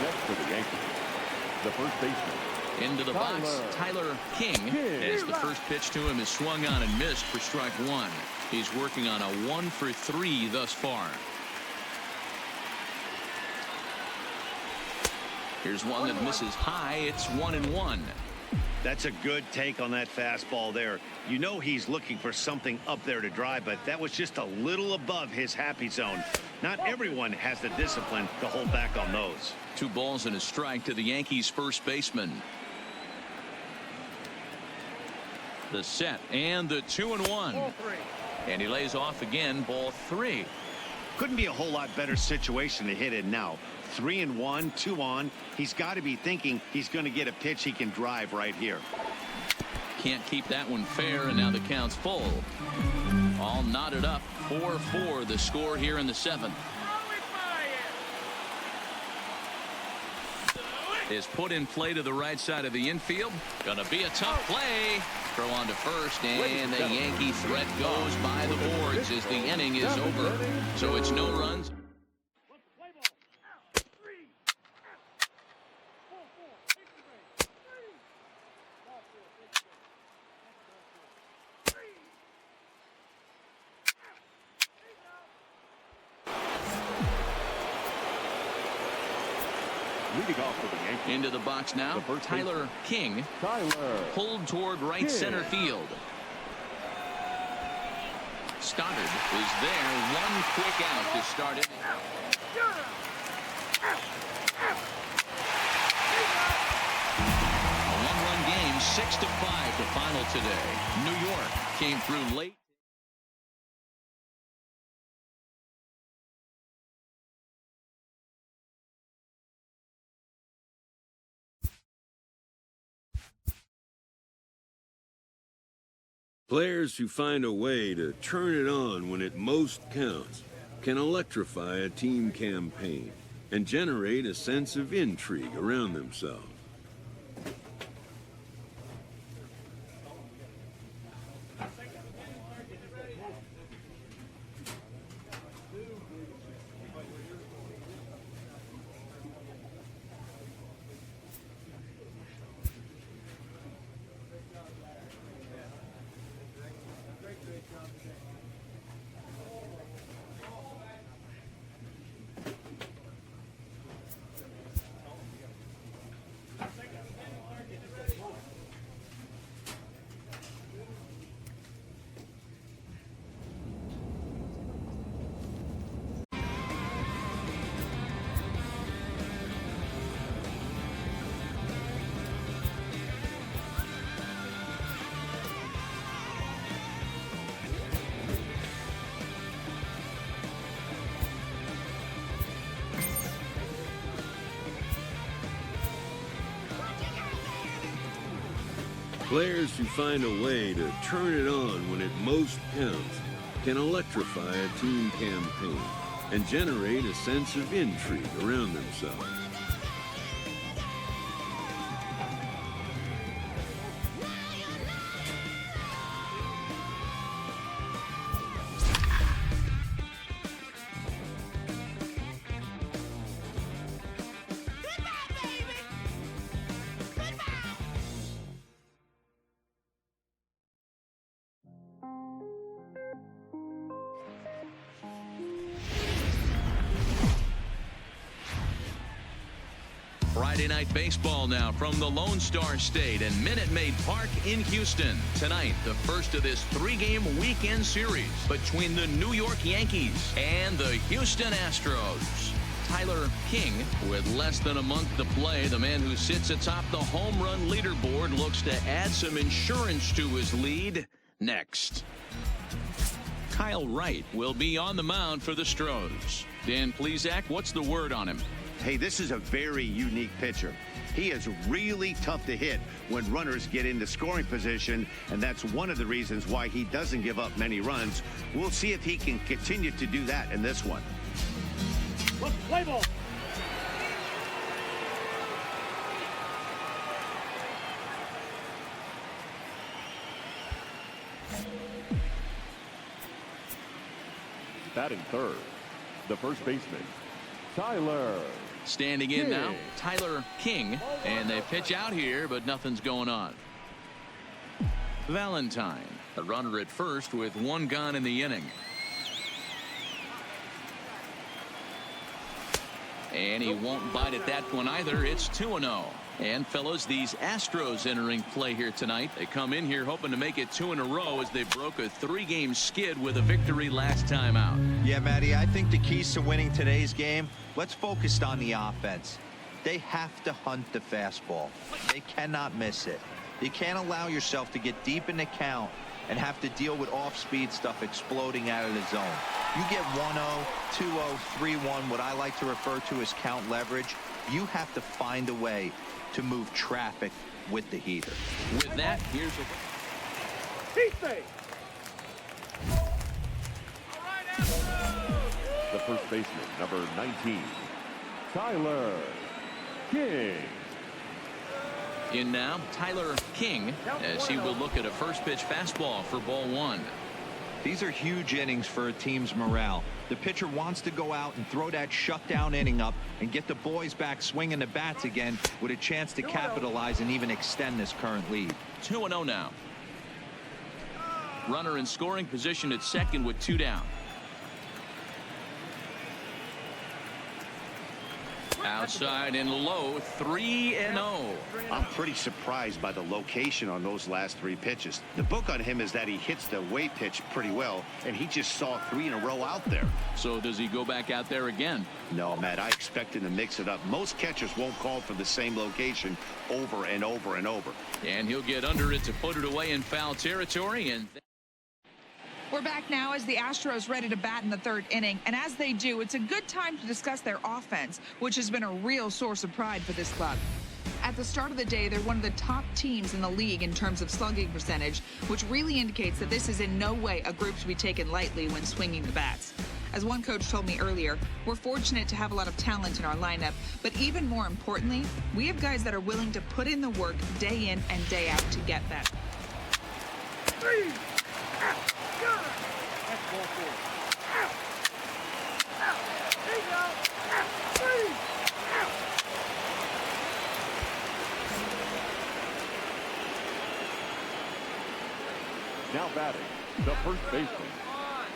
Next for the Yankees, the first baseman. Into the box, Tyler King, as the first pitch to him is swung on and missed for strike 1. He's working on a 1-for-3 thus far. Here's one that misses high. It's 1-1. That's a good take on that fastball there. You know he's looking for something up there to drive, but that was just a little above his happy zone. Not everyone has the discipline to hold back on those. 2 balls and a strike to the Yankees first baseman. The set and the 2-1. And he lays off again, ball 3. Couldn't be a whole lot better situation to hit in now. 3-1, 2 on. He's got to be thinking he's going to get a pitch he can drive right here. Can't keep that one fair, and now the count's full. All knotted up. 4-4 the score here in the 7th. Is put in play to the right side of the infield. Gonna be a tough play. Throw on to first, and the Yankee threat goes by the boards as the inning is over. So it's no runs. Leading off for the Yankees. Into the box now, Tyler King. Pulled toward right center field. Stoddard is there. One quick out to start it. A 1-run game 6-5 to final today. New York came through late. Players who find a way to turn it on when it most counts can electrify a team campaign and generate a sense of intrigue around themselves. Players who find a way to turn it on when it most counts can electrify a team campaign and generate a sense of intrigue around themselves. Friday night baseball now from the Lone Star State and Minute Maid Park in Houston. Tonight, the first of this three-game weekend series between the New York Yankees and the Houston Astros. Tyler King, with less than a month to play, the man who sits atop the home run leaderboard, looks to add some insurance to his lead next. Kyle Wright will be on the mound for the Stros. Dan Plesac, what's the word on him? Hey, this is a very unique pitcher. He is really tough to hit when runners get into scoring position, and that's one of the reasons why he doesn't give up many runs. We'll see if he can continue to do that in this one. Let's play ball. Batting third, the first baseman, Tyler. Standing in now, Tyler King, and they pitch out here, but nothing's going on. Valentine, a runner at first with one gone in the inning. And he won't bite at that one either. It's 2-0. And fellas, these Astros entering play here tonight. They come in here hoping to make it 2 in a row as they broke a 3-game skid with a victory last time out. Yeah, Matty, I think the keys to winning today's game, let's focus on the offense. They have to hunt the fastball. They cannot miss it. You can't allow yourself to get deep in the count and have to deal with off-speed stuff exploding out of the zone. You get 1-0, 2-0, 3-1, what I like to refer to as count leverage. You have to find a way to move traffic with the heater. With that, here's The first baseman, number 19, Tyler King. in now, Tyler King, as he will look at a first pitch fastball for ball one. These are huge innings for a team's morale. The pitcher wants to go out and throw that shutdown inning up and get the boys back swinging the bats again with a chance to capitalize and even extend this current lead. 2-0 now. Runner in scoring position at second with 2 down. Outside and low, 3-0. I'm pretty surprised by the location on those last 3 pitches. The book on him is that he hits the away pitch pretty well, and he just saw 3 in a row out there. So does he go back out there again? No, Matt, I expect him to mix it up. Most catchers won't call for the same location over and over and over. And he'll get under it to put it away in foul territory. And we're back now as the Astros ready to bat in the 3rd inning. And as they do, it's a good time to discuss their offense, which has been a real source of pride for this club. At the start of the day, they're one of the top teams in the league in terms of slugging percentage, which really indicates that this is in no way a group to be taken lightly when swinging the bats. As one coach told me earlier, we're fortunate to have a lot of talent in our lineup, but even more importantly, we have guys that are willing to put in the work day in and day out to get that. That's ball 4. Out. Out. There you go. Out. 3. Out. Now batting, the first baseman,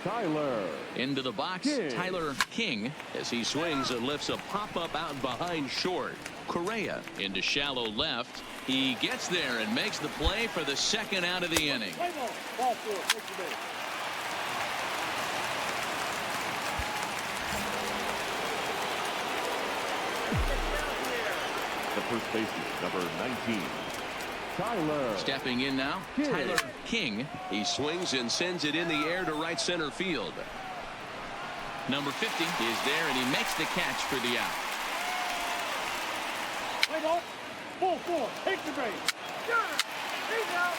Tyler. Into the box, King. Tyler King, as he swings and lifts a pop-up out behind short. Correa into shallow left. He gets there and makes the play for the 2nd out of the inning. Play ball. Ball 4. Take the base. The first baseman, number 19, Tyler. Stepping in now, King. Tyler King. He swings and sends it in the air to right center field. Number 50 is there, and he makes the catch for the out. Play ball. Ball 4. Take the base. Got it. He's out.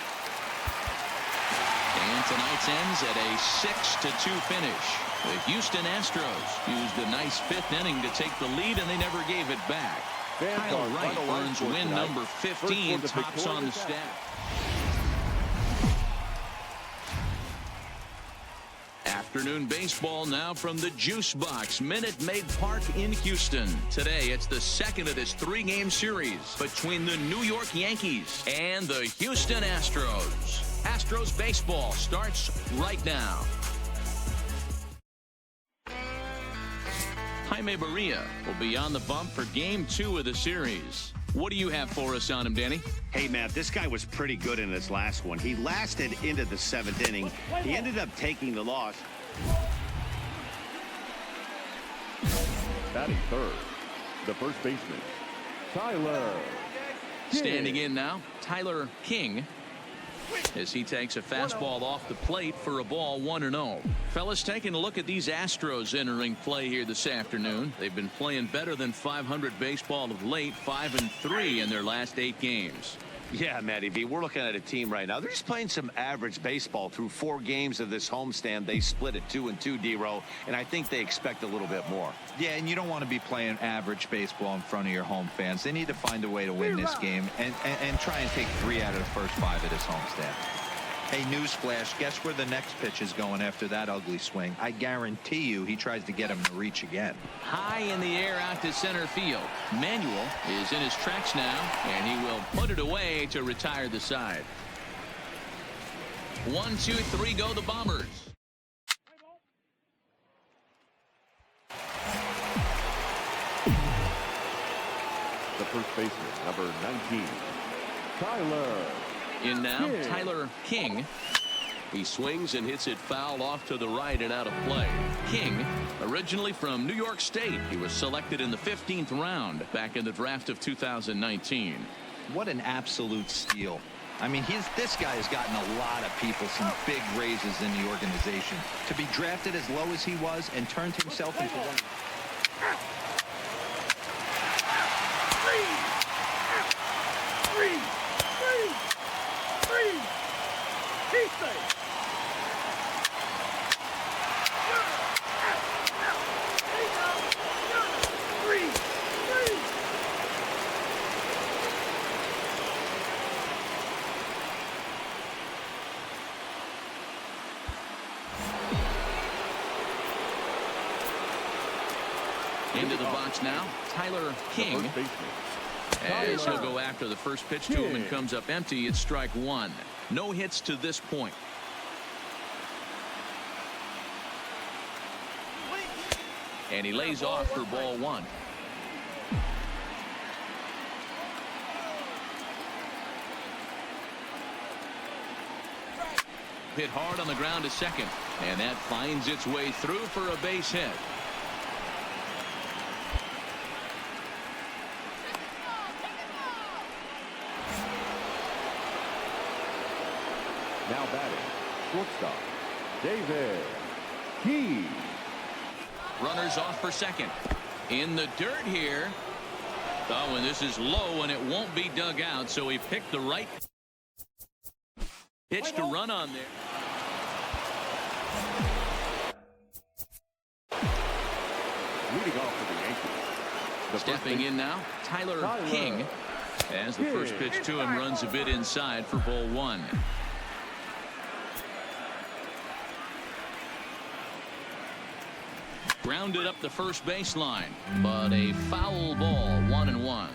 And tonight's ends at a 6-2 finish. The Houston Astros used a nice 5th inning to take the lead, and they never gave it back. Kyle Wright earns win number 15, tops on the stat. Afternoon baseball now from the Juice Box, Minute Maid Park in Houston. Today, it's the 2nd of this 3-game series between the New York Yankees and the Houston Astros. Astros baseball starts right now. Jaime Barria will be on the bump for Game 2 of the series. What do you have for us on him, Danny? Hey, Matt, this guy was pretty good in his last one. He lasted into the 7th inning. He ended up taking the loss. Batting third, the first baseman, Tyler. Standing in now, Tyler King, as he takes a fastball off the plate for a ball 1-0. Fellas, taking a look at these Astros entering play here this afternoon. They've been playing better than 500 baseball of late, 5-3 in their last 8 games. Yeah, Matty V, we're looking at a team right now. They're just playing some average baseball through 4 games of this homestand. They split at 2-2, D-Row, and I think they expect a little bit more. Yeah, and you don't want to be playing average baseball in front of your home fans. They need to find a way to win this game and try and take 3 out of the first 5 of this homestand. Hey, newsflash, guess where the next pitch is going after that ugly swing? I guarantee you he tries to get him to reach again. High in the air out to center field. Manuel is in his tracks now, and he will put it away to retire the side. 1, 2, 3, go the Bombers. The first baseman, number 19, Tyler. In now, King. Tyler King. He swings and hits it foul off to the right and out of play. King, originally from New York State, he was selected in the 15th round back in the draft of 2019. What an absolute steal. I mean, this guy has gotten a lot of people some big raises in the organization. To be drafted as low as he was and turned himself into one. Into the box now, Tyler King. As he'll go after the first pitch to him and comes up empty, it's strike 1. No hits to this point. And he lays off for ball 1. hit hard on the ground to second, and that finds its way through for a base hit. Now batting, shortstop, David Key. Runners off for second. In the dirt here. Oh, and this is low, and it won't be dug out, so he picked the right pitch to run on there. Leading off for the Yankees. Stepping in now, Tyler King. As the first pitch to him runs a bit inside for ball one. Grounded up the first baseline, but a foul ball, 1-1.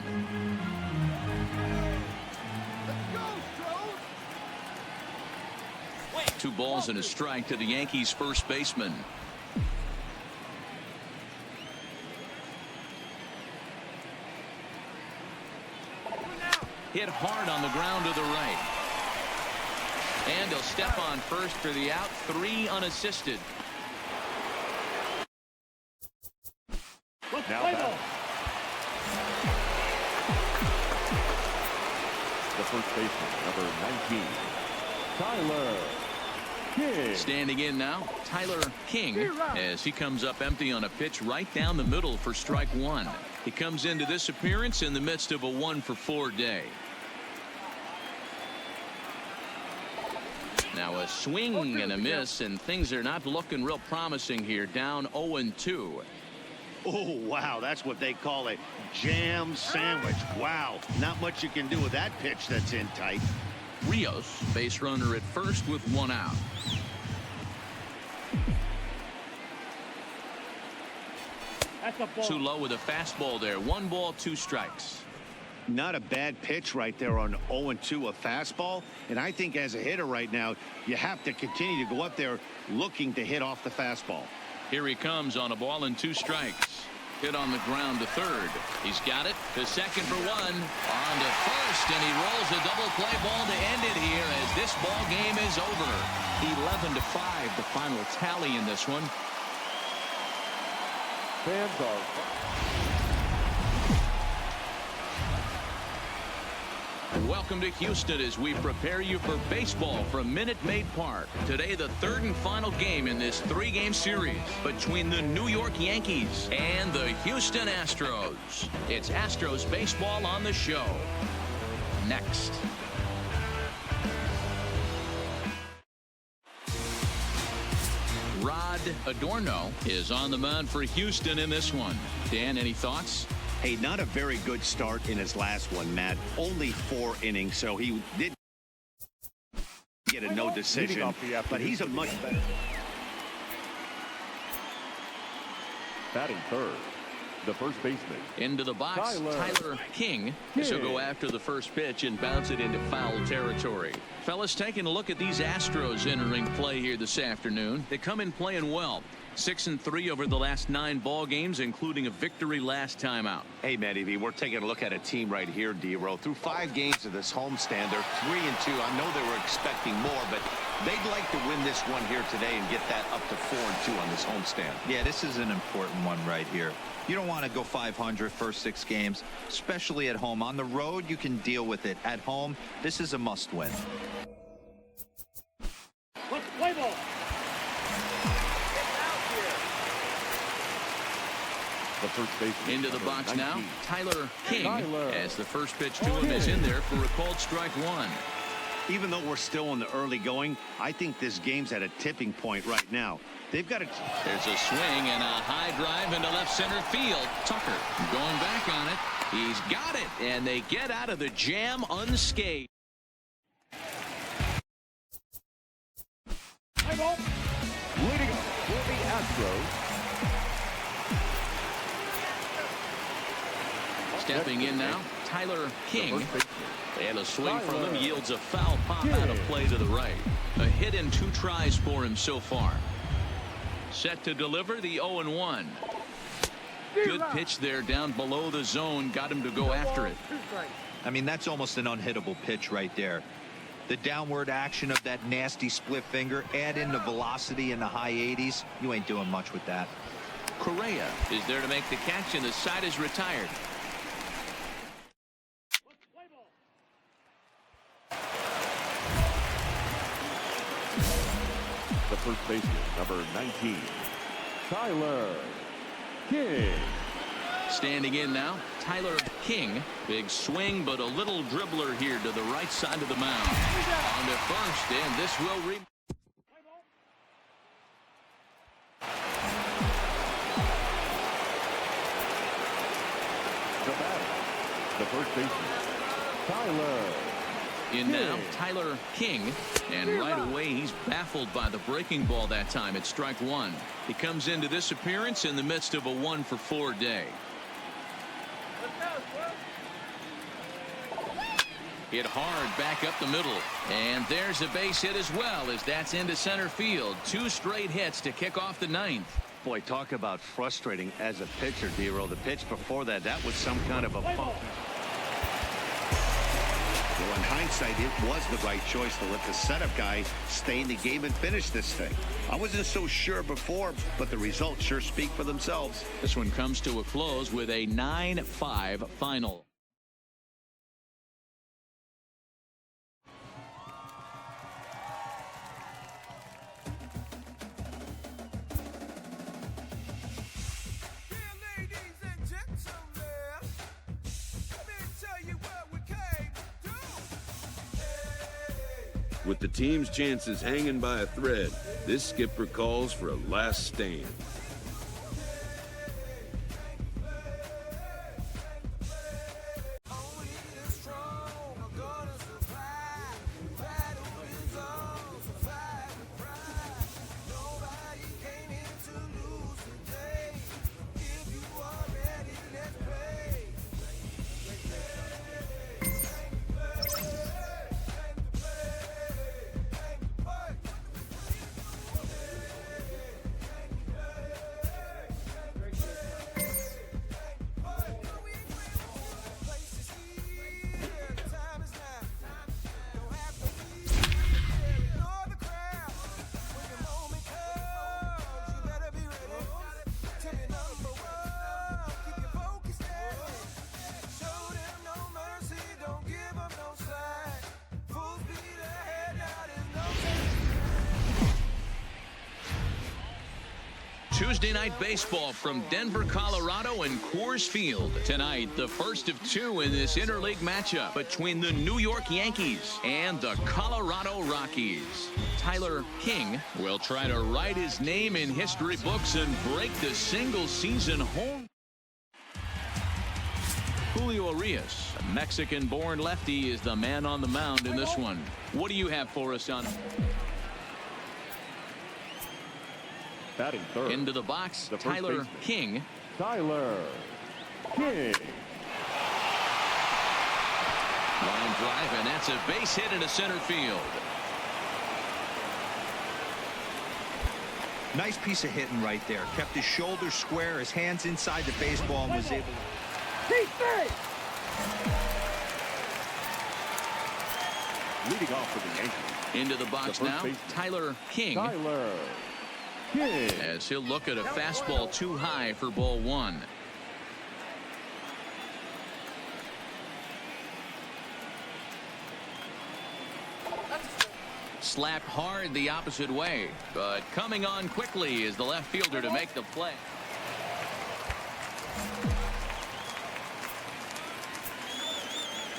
Two balls and a strike to the Yankees first baseman. Hit hard on the ground to the right. And he'll step on first for the out, 3 unassisted. Now back. The first baseman, number 19, Tyler King. Standing in now, Tyler King, as he comes up empty on a pitch right down the middle for strike one. He comes into this appearance in the midst of a 1-for-4 day. Now a swing and a miss, and things are not looking real promising here. Down 0-2. Oh, wow, that's what they call a jam sandwich. Wow, not much you can do with that pitch that's in tight. Rios, base runner at first with 1 out. That's a ball. Too low with a fastball there. 1 ball, 2 strikes. Not a bad pitch right there on 0-2, a fastball. And I think as a hitter right now, you have to continue to go up there looking to hit off the fastball. Here he comes on a ball and 2 strikes. Hit on the ground to third. He's got it to second for 1. On to first, and he rolls a double play ball to end it here as this ball game is over. 11-5, the final tally in this one. Fans are... Welcome to Houston as we prepare you for baseball from Minute Maid Park. Today, the third and final game in this 3-game series between the New York Yankees and the Houston Astros. It's Astros baseball on the show. Next. Rod Adorno is on the mound for Houston in this one. Dan, any thoughts? Hey, not a very good start in his last one, Matt. Only 4 innings, so he did get a no decision, but he's a much better. Batting third, the first baseman. Into the box, Tyler King. He'll go after the first pitch and bounce it into foul territory. Fellas, taking a look at these Astros entering play here this afternoon. They come in playing well. 6-3 over the last 9 ball games, including a victory last time out. Hey, Matty V, we're taking a look at a team right here, D-Row. Through 5 games of this homestand, they're 3-2. I know they were expecting more, but they'd like to win this one here today and get that up to 4-2 on this homestand. Yeah, this is an important one right here. You don't want to go 500 first 6 games, especially at home. On the road, you can deal with it. At home, this is a must-win. Let's play ball. The first baseman. Into the box 19. now, Tyler King, as the first pitch to him is in there for a called strike 1. Even though we're still in the early going, I think this game's at a tipping point right now. They've got to... There's a swing and a high drive into left center field. Tucker going back on it. He's got it, and they get out of the jam unscathed. Play ball. Leading up for the Astros. Stepping in now, Tyler King. And a swing from him yields a foul pop out of play to the right. A hit in 2 tries for him so far. Set to deliver the 0-1. Good pitch there down below the zone. Got him to go after it. I mean, that's almost an unhittable pitch right there. The downward action of that nasty split finger, add in the velocity in the high 80s, you ain't doing much with that. Correa is there to make the catch, and the side is retired. The first baseman, number 19, Tyler King. Standing in now, Tyler King. Big swing, but a little dribbler here to the right side of the mound. On to first, and this will The first baseman, Tyler. in now, Tyler King. And right away, he's baffled by the breaking ball that time at strike one. He comes into this appearance in the midst of a 1-for-4 day. Hit hard back up the middle. And there's a base hit as well, as that's into center field. 2 straight hits to kick off the 9th. Boy, talk about frustrating as a pitcher, D-Roll. The pitch before that, that was some kind of a bump. Well, in hindsight, it was the right choice to let the setup guy stay in the game and finish this thing. I wasn't so sure before, but the results sure speak for themselves. This one comes to a close with a 9-5 final. With the team's chances hanging by a thread, this skipper calls for a last stand. Tuesday night baseball from Denver, Colorado and Coors Field. Tonight, the first of 2 in this interleague matchup between the New York Yankees and the Colorado Rockies. Tyler King will try to write his name in history books and break the single-season home. Julio Urias, a Mexican-born lefty, is the man on the mound in this one. What do you have for us on? Batting third. Into the box, Tyler King. Tyler King. Line drive, and that's a base hit into center field. Nice piece of hitting right there. Kept his shoulders square, his hands inside the baseball, and was able to... Leading off for the Yankees. Into the box now, Tyler King. Tyler King. As he'll look at a fastball too high for ball 1. Slapped hard the opposite way, but coming on quickly is the left fielder to make the play.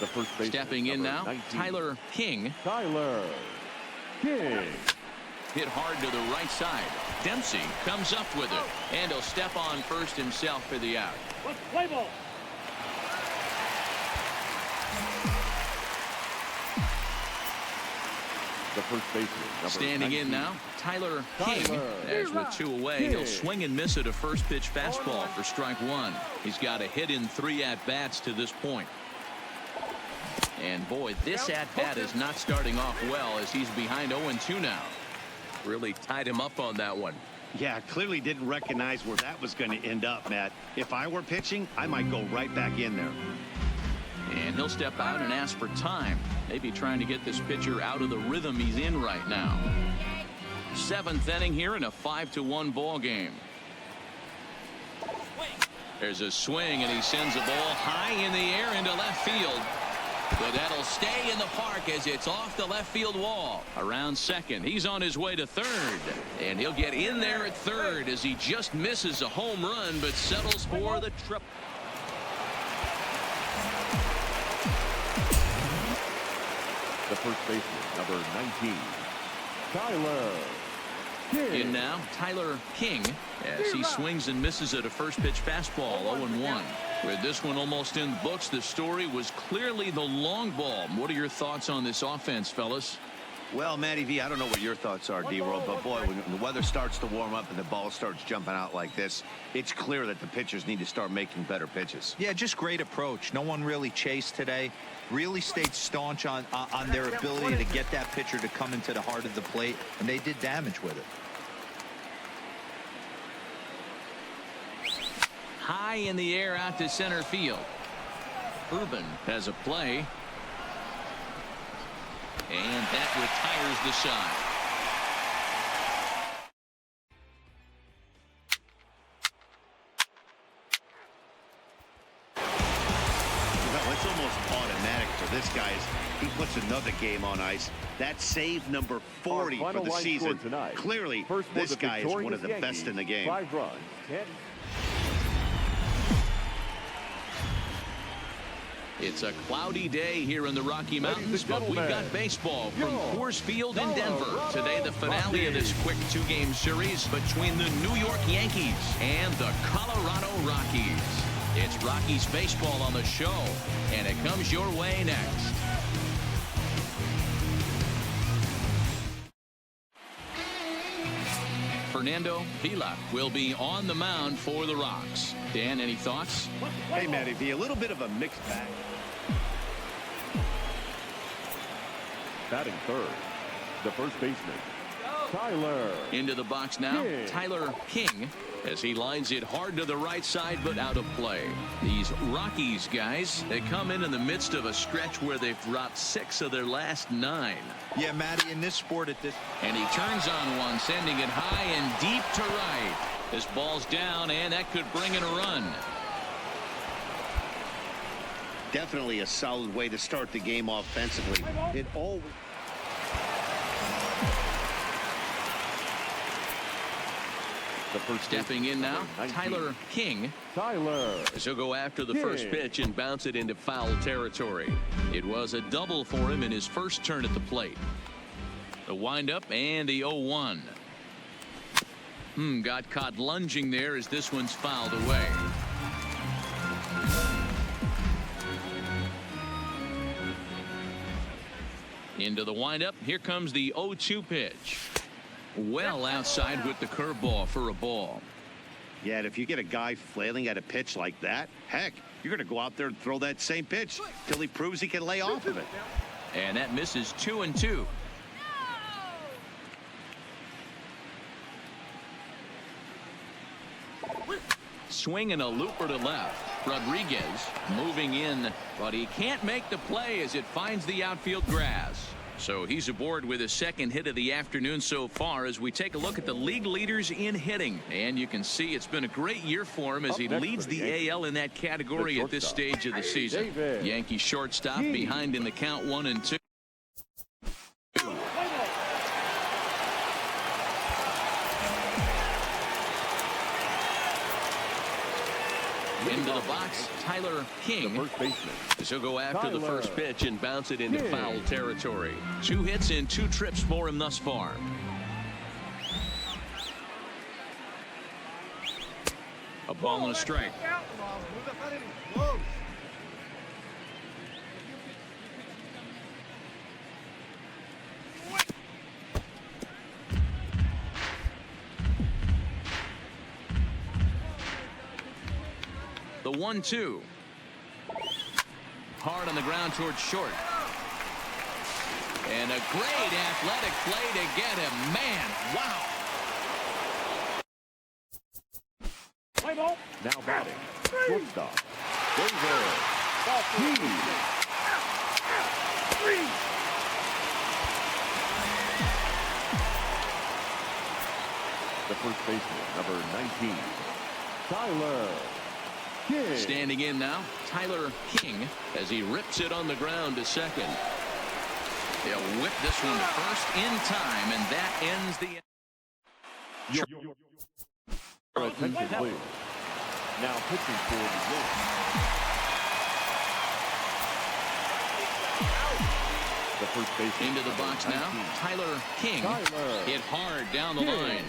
The first baseman, stepping in now, 19, Tyler King. Tyler King. Hit hard to the right side. Dempsey comes up with it, and he'll step on first himself for the out. Let's play ball. The first baseman, number standing 19, in now, Tyler King. As with 2 away, he'll swing and miss at a first pitch fastball for strike 1. He's got a hit in 3 at-bats to this point. And boy, this at-bat is not starting off well, as he's behind 0-2 now. Really tied him up on that one. Yeah, clearly didn't recognize where that was going to end up, Matt. If I were pitching, I might go right back in there. And he'll step out and ask for time. Maybe trying to get this pitcher out of the rhythm he's in right now. 7th inning here in a 5-1 ball game. There's a swing, and he sends a ball high in the air into left field. But that'll stay in the park as it's off the left field wall. Around second, he's on his way to third. And he'll get in there at third as he just misses a home run but settles for the trip. The first baseman, number 19, Tyler King. In now, Tyler King, as he swings and misses at a first pitch fastball, 0-1. With this one almost in the books, the story was clearly the long ball. What are your thoughts on this offense, fellas? Well, Matty V, I don't know what your thoughts are, D-Roll, but boy, when the weather starts to warm up and the ball starts jumping out like this, it's clear that the pitchers need to start making better pitches. Yeah, just great approach. No one really chased today. Really stayed staunch on their ability to get that pitcher to come into the heart of the plate, and they did damage with it. High in the air out to center field. Urban has a play. And that retires the side. Well, it's almost automatic for this guy as he puts another game on ice. That's save number 40 for the season. Clearly, this guy is one of the best in the game. 5 runs, 10. It's a cloudy day here in the Rocky Mountains, but we've got baseball from Coors Field in Denver. Today, the finale of this quick 2-game series between the New York Yankees and the Colorado Rockies. It's Rockies baseball on the show, and it comes your way next. Fernando Vila will be on the mound for the Rocks. Dan, any thoughts? Hey, Matty V, a little bit of a mixed bag. Batting third, the first baseman, Tyler. Into the box now, King. Tyler King, as he lines it hard to the right side, but out of play. These Rockies guys, they come in the midst of a stretch where they've dropped 6 of their last 9. Yeah, Matty, in this sport at this... And he turns on one, sending it high and deep to right. This ball's down, and that could bring in a run. Definitely a solid way to start the game offensively. It always... The first Stepping in now, Tyler King. Tyler. He'll go after the King. first pitch and bounce it into foul territory. It was a double for him in his first turn at the plate. The windup and the 0-1. Got caught lunging there as this one's fouled away. Into the windup. Here comes the 0-2 pitch. Well outside with the curveball for a ball. Yeah, and if you get a guy flailing at a pitch like that, heck, you're going to go out there and throw that same pitch till he proves he can lay off of it. And that misses 2-2. Swing and a looper to left. Rodriguez moving in, but he can't make the play as it finds the outfield grass. So he's aboard with his second hit of the afternoon so far as we take a look at the league leaders in hitting. And you can see it's been a great year for him as he leads the AL in that category at this stage of the season. Yankee shortstop behind in the count 1-2. Into the box, Tyler King. The first baseman. He'll go after the first pitch and bounce it into foul territory. 2 hits in 2 trips for him thus far. A ball and a strike. The 1-2. Hard on the ground towards short. And a great athletic play to get him. Man, wow. Now batting, shortstop, David Ball four. Three. The first baseman, number 19, Tyler King. Standing in now, Tyler King, as he rips it on the ground to second. They'll whip this one to first in time, and that ends the... Your attention, please. Now pitching for the Wolves. The first baseman into the box now. Tyler King hit hard down the line,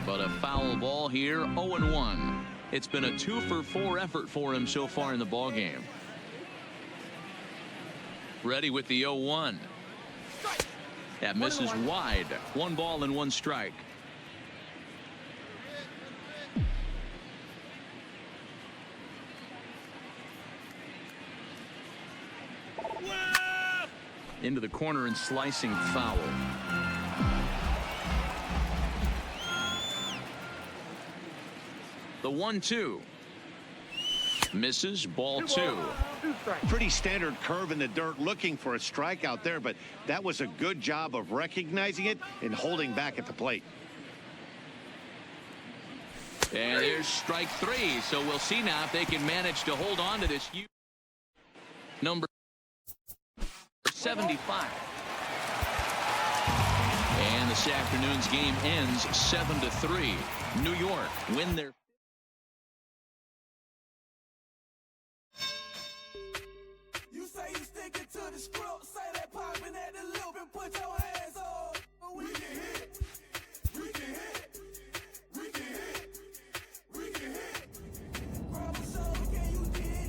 but a foul ball here. 0-1. It's been a 2-for-4 effort for him so far in the ball game. Ready with the 0-1. That misses wide. 1 ball and 1 strike. Into the corner and slicing foul. The 1-2 misses. Ball 2. Pretty standard curve in the dirt, looking for a strike out there, but that was a good job of recognizing it and holding back at the plate. And there's strike 3, so we'll see now if they can manage to hold on to this number 75. And this afternoon's game ends 7-3. New York win their... You say you sticking to the script, say that popping at the loop and put your